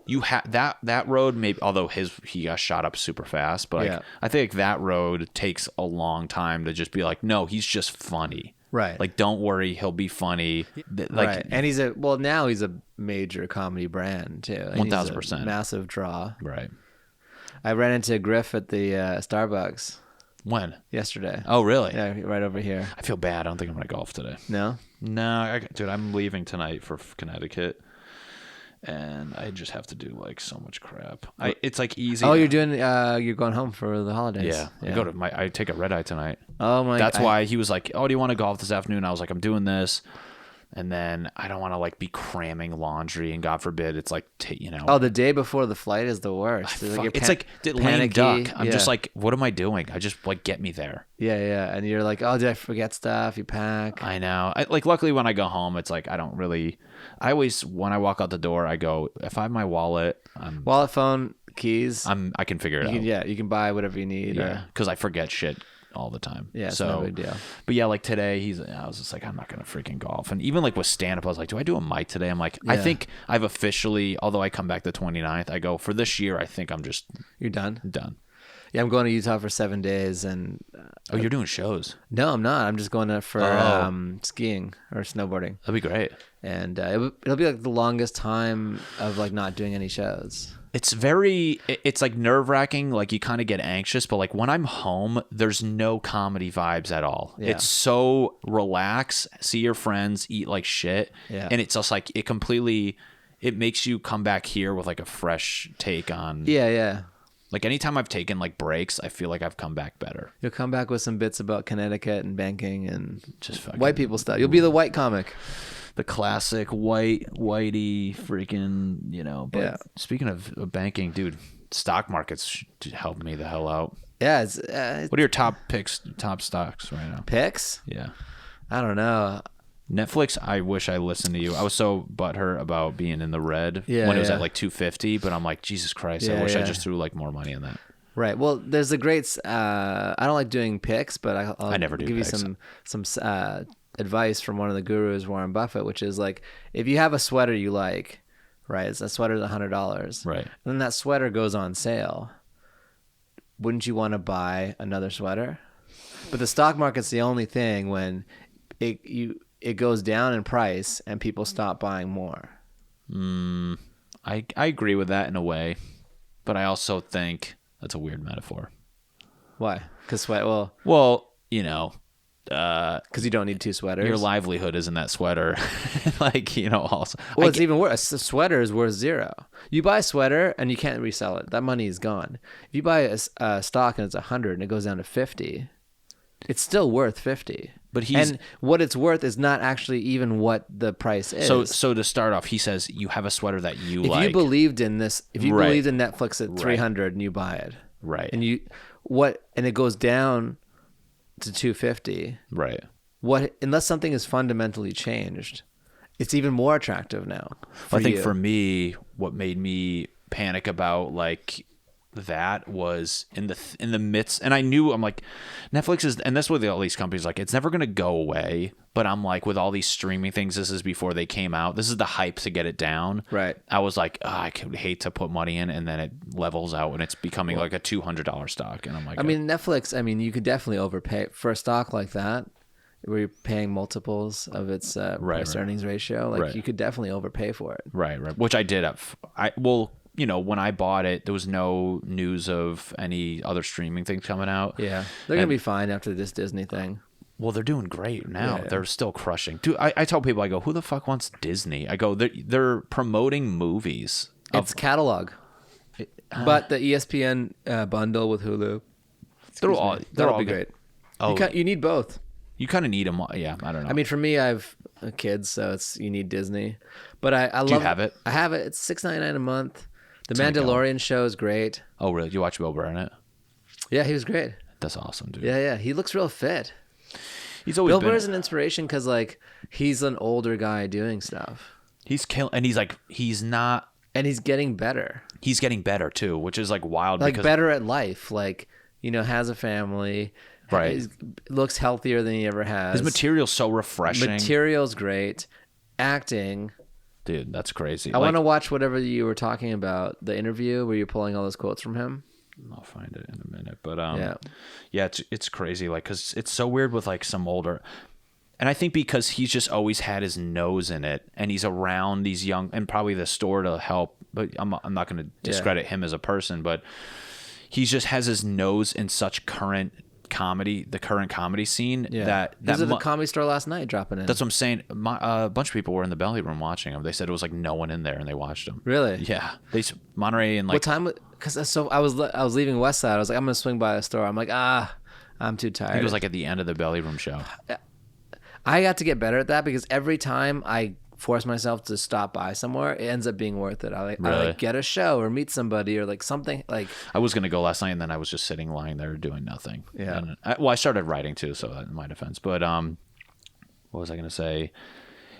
You have that road, maybe although he got shot up super fast, but like, I think that road takes a long time to just be like, no, he's just funny, right? Like, don't worry, he'll be funny, like, right. And now he's a major comedy brand too. 1000%, massive draw, right? I ran into Griff at the Starbucks. When? Yesterday. Oh, really? Yeah, right over here. I feel bad. I don't think I'm gonna golf today. No. Dude, I'm leaving tonight for Connecticut, and I just have to do like so much crap. It's like easy. Oh, you're going home for the holidays. Yeah. I take a red eye tonight. Oh my. That's why he was like, "Oh, do you want to golf this afternoon?" I was like, "I'm doing this." And then I don't want to like be cramming laundry, and God forbid it's like Oh, the day before the flight is the worst. It's like lame duck. I'm just like, what am I doing? I just like get me there. Yeah, and you're like, oh, did I forget stuff? You pack. I know. Luckily when I go home, it's like I don't really. I always when I walk out the door, I go if I have my wallet, phone, keys. I can figure it out. Yeah, you can buy whatever you need. Yeah, because I forget shit all the time. Yeah, it's no big deal. But yeah, like today, I was just like, I'm not gonna freaking golf. And even like with stand up, I was like, do I do a mic today? I'm like, I think I've officially, although I come back the 29th, I go for this year. I think I'm just you're done. Yeah, I'm going to Utah for 7 days, and you're doing shows? No, I'm not. I'm just going there for skiing or snowboarding. That'd be great. And it'll be like the longest time of like not doing any shows. It's like nerve wracking. Like you kind of get anxious, but like when I'm home, there's no comedy vibes at all. Yeah. It's so relax, see your friends, eat like shit. Yeah. And it's just like it makes you come back here with like a fresh take on. Yeah. Like anytime I've taken like breaks, I feel like I've come back better. You'll come back with some bits about Connecticut and banking and just fucking white people stuff. You'll be the white comic. The classic whitey freaking, but speaking of banking, dude, stock markets helped me the hell out. Yeah. What are your top stocks right now? Picks? Yeah. I don't know. Netflix, I wish I listened to you. I was so butthurt about being in the red when it was at like 250, but I'm like, Jesus Christ, I wish I just threw like more money in that. Right. Well, there's a great, I don't like doing picks, but I never do give picks. You some advice from one of the gurus, Warren Buffett, which is like, if you have a sweater you like, right, it's a sweater's $100. Right. And then that sweater goes on sale. Wouldn't you want to buy another sweater? But the stock market's the only thing when it goes down in price and people stop buying more. I agree with that in a way, but I also think that's a weird metaphor. Why? Because well, because you don't need 2 sweaters. Your livelihood is in that sweater. Like, also. Well, it's even worse. A sweater is worth 0. You buy a sweater and you can't resell it. That money is gone. If you buy a stock and it's 100 and it goes down to 50, it's still worth 50. But and what it's worth is not actually even what the price is. So to start off, he says you have a sweater that you like. If you believed in this, if you believed in Netflix at 300 and you buy it, right, and it goes down to 250, right. Unless something is fundamentally changed, it's even more attractive now. I think for me, what made me panic about like that was in the midst, and I knew, I'm like, Netflix is, and that's what all these companies like, it's never going to go away, but I'm like, with all these streaming things, this is before they came out, this is the hype to get it down, right? I was like, I could hate to put money in, and then it levels out and it's becoming like a $200 stock, and I'm like, Netflix, you could definitely overpay for a stock like that where you're paying multiples of its price earnings ratio. Like you could definitely overpay for it, right, which I did. When I bought it, there was no news of any other streaming things coming out. Yeah. They're going to be fine after this Disney thing. Well, they're doing great now. Yeah. They're still crushing. Dude, I tell people, I go, who the fuck wants Disney? I go, they're promoting movies. It's catalog. But the ESPN bundle with Hulu, that'll be great. Oh, you need both. You kind of need them. Yeah, I don't know. For me, I have kids, so you need Disney. But I love. Do you have it? I have it. It's $6.99 a month. The Mandalorian show is great. Oh, really? Did you watch Bill Burr in it? Yeah, he was great. That's awesome, dude. Yeah. He looks real fit. He's always Bill Burr is an inspiration because he's an older guy doing stuff. He's killing, and he's not, and he's getting better. He's getting better too, which is wild. Because better at life. Has a family. Right. Looks healthier than he ever has. His material's so refreshing. Material's great. Acting. Dude, that's crazy. I want to watch whatever you were talking about, the interview where you're pulling all those quotes from him. I'll find it in a minute. But yeah, it's crazy. Because it's so weird with some older, and I think because he's just always had his nose in it, and he's around these young, and probably the store to help. But I'm not going to discredit him as a person, but he just has his nose in such the current comedy scene. That was at the Comedy Store last night dropping in. That's what I'm saying. A bunch of people were in the belly room watching him. They said it was no one in there, and they watched him. Really? Yeah. Monterey and what time? Because I was leaving West Side. I was like, I'm gonna swing by the store. I'm like, I'm too tired. I think it was at the end of the belly room show. I got to get better at that because every time I force myself to stop by somewhere, it ends up being worth it. I get a show or meet somebody or something I was gonna go last night, and then I was just lying there doing nothing. Yeah. And I started writing too, so in my defense. But what was I gonna say?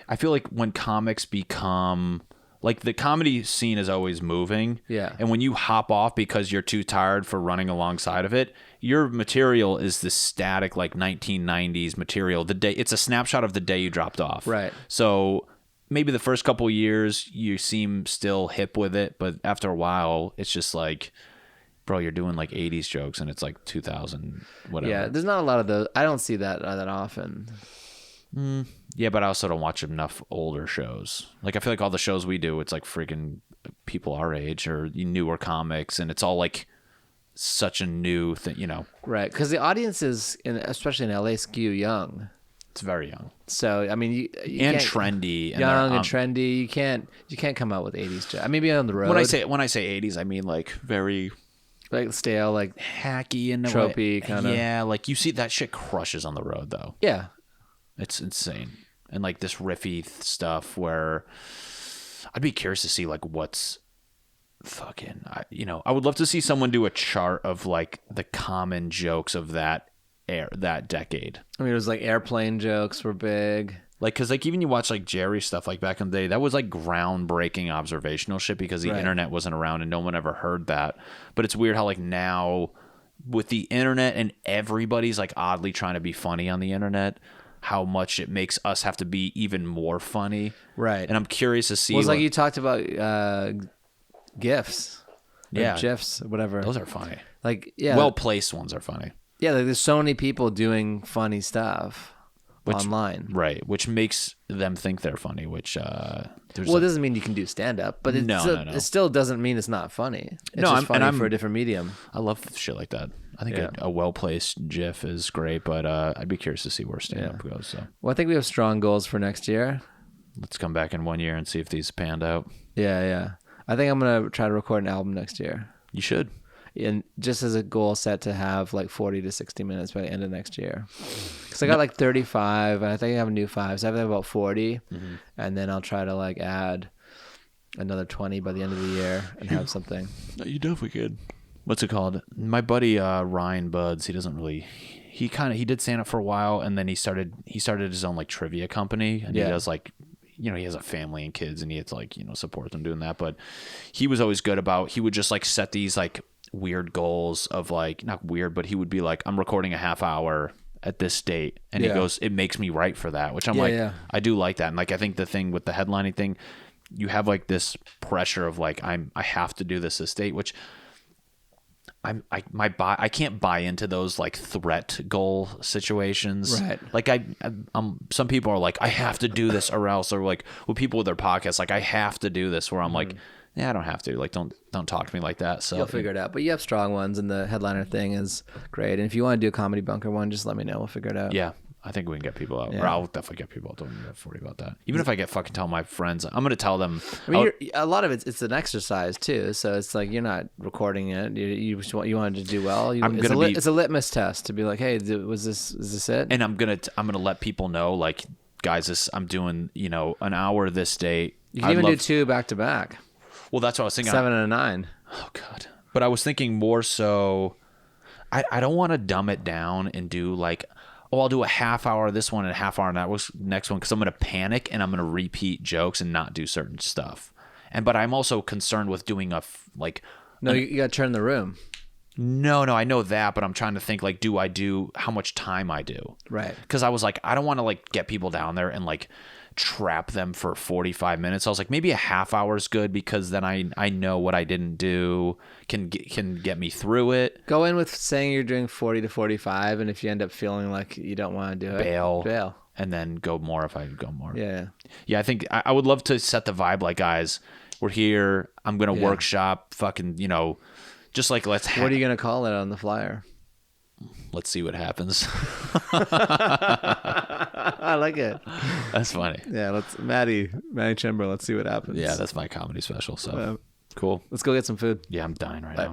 I feel like when comics become the comedy scene is always moving. Yeah. And when you hop off because you're too tired for running alongside of it, your material is the static 1990s material. It's a snapshot of the day you dropped off. Right. So maybe the first couple of years you seem still hip with it, but after a while it's just bro, you're doing 80s jokes and it's 2000 whatever. Yeah, there's not a lot of those. I don't see that often. Yeah, but I also don't watch enough older shows. I feel all the shows we do, it's freaking people our age or newer comics, and it's all such a new thing, Right, because the audiences, especially in LA, skew young. It's very young. So you and trendy, young and trendy. You can't come out with 80s jokes. Maybe on the road. When I say 80s, I mean very stale, hacky and tropey kind of. Yeah, you see that shit crushes on the road though. Yeah, it's insane. And this riffy stuff where I'd be curious to see what's fucking. I would love to see someone do a chart of the common jokes of that decade. It was airplane jokes were big. Because even you watch Jerry stuff back in the day, that was groundbreaking observational shit because the internet wasn't around and no one ever heard that. But it's weird how now with the internet and everybody's oddly trying to be funny on the internet, how much it makes us have to be even more funny. Right. And I'm curious to see. Well, it's you talked about GIFs. Yeah. GIFs, whatever. Those are funny. Yeah. Well-placed ones are funny. Yeah, there's so many people doing funny stuff online. Right, which makes them think they're funny, which it doesn't mean you can do stand-up, but it still doesn't mean it's not funny. It's just funny for a different medium. I love shit like that. I think a well-placed GIF is great, but I'd be curious to see where stand-up goes. So. Well, I think we have strong goals for next year. Let's come back in 1 year and see if these panned out. Yeah. I think I'm going to try to record an album next year. You should. And just as a goal set to have like 40 to 60 minutes by the end of next year. Because I got like 35, and I think I have a new 5. So I have about 40. And then I'll try to like add another 20 by the end of the year and have something. No, you definitely could. What's it called? My buddy Ryan Buds, he did stand up for a while, and then he started his own like trivia company, and he does like, you know, he has a family and kids, and he has like, you know, support them doing that. But he was always good about, he would just like set these like weird goals of like, not weird, but he would be like, I'm recording a half hour at this date, and he goes, it makes me write for that, which I'm I do like that. And like, I think the thing with the headlining thing, you have like this pressure of like, I have to do this date, which I can't buy into those like threat goal situations. Right. Like some people are like, I have to do this or else, or like with people with their podcasts, like I have to do this, where I'm like, yeah, I don't have to. Like, don't talk to me like that. So you'll figure it out. But you have strong ones, and the headliner thing is great. And if you want to do a Comedy Bunker one, just let me know. We'll figure it out. Yeah. I think we can get people out. Yeah. Or I'll definitely get people out. Don't even worry about that. Even if I get fucking tell my friends, I'm going to tell them. I mean, a lot of it's an exercise too. So it's like you're not recording it. You wanted to do well. It's a litmus test to be like, hey, is this it? And I'm gonna let people know, like, guys, I'm doing, you know, an hour this date. You can even do 2 back to back. Well, that's what I was thinking. 7 and a 9. Oh God. But I was thinking more so. I don't want to dumb it down and do like, I'll do a half hour of this one and a half hour on that next one, because I'm going to panic and I'm going to repeat jokes and not do certain stuff. But I'm also concerned with doing you got to turn the room. No, I know that, but I'm trying to think, like, how much time I do? Right. Because I was like, I don't want to like get people down there and like trap them for 45 minutes. I was like, maybe a half hour is good, because then I know what I didn't do can get me through it. Go in with saying you're doing 40 to 45, and if you end up feeling like you don't want to do it, bail. And then go more if I go more. Yeah. I think I would love to set the vibe like, guys, we're here. I'm gonna workshop fucking, you know, just like what are you gonna call it on the flyer? Let's see what happens. I like it. That's funny. Yeah, Matty Chymbor. Let's see what happens. Yeah, that's my comedy special. So cool. Let's go get some food. Yeah, I'm dying right now.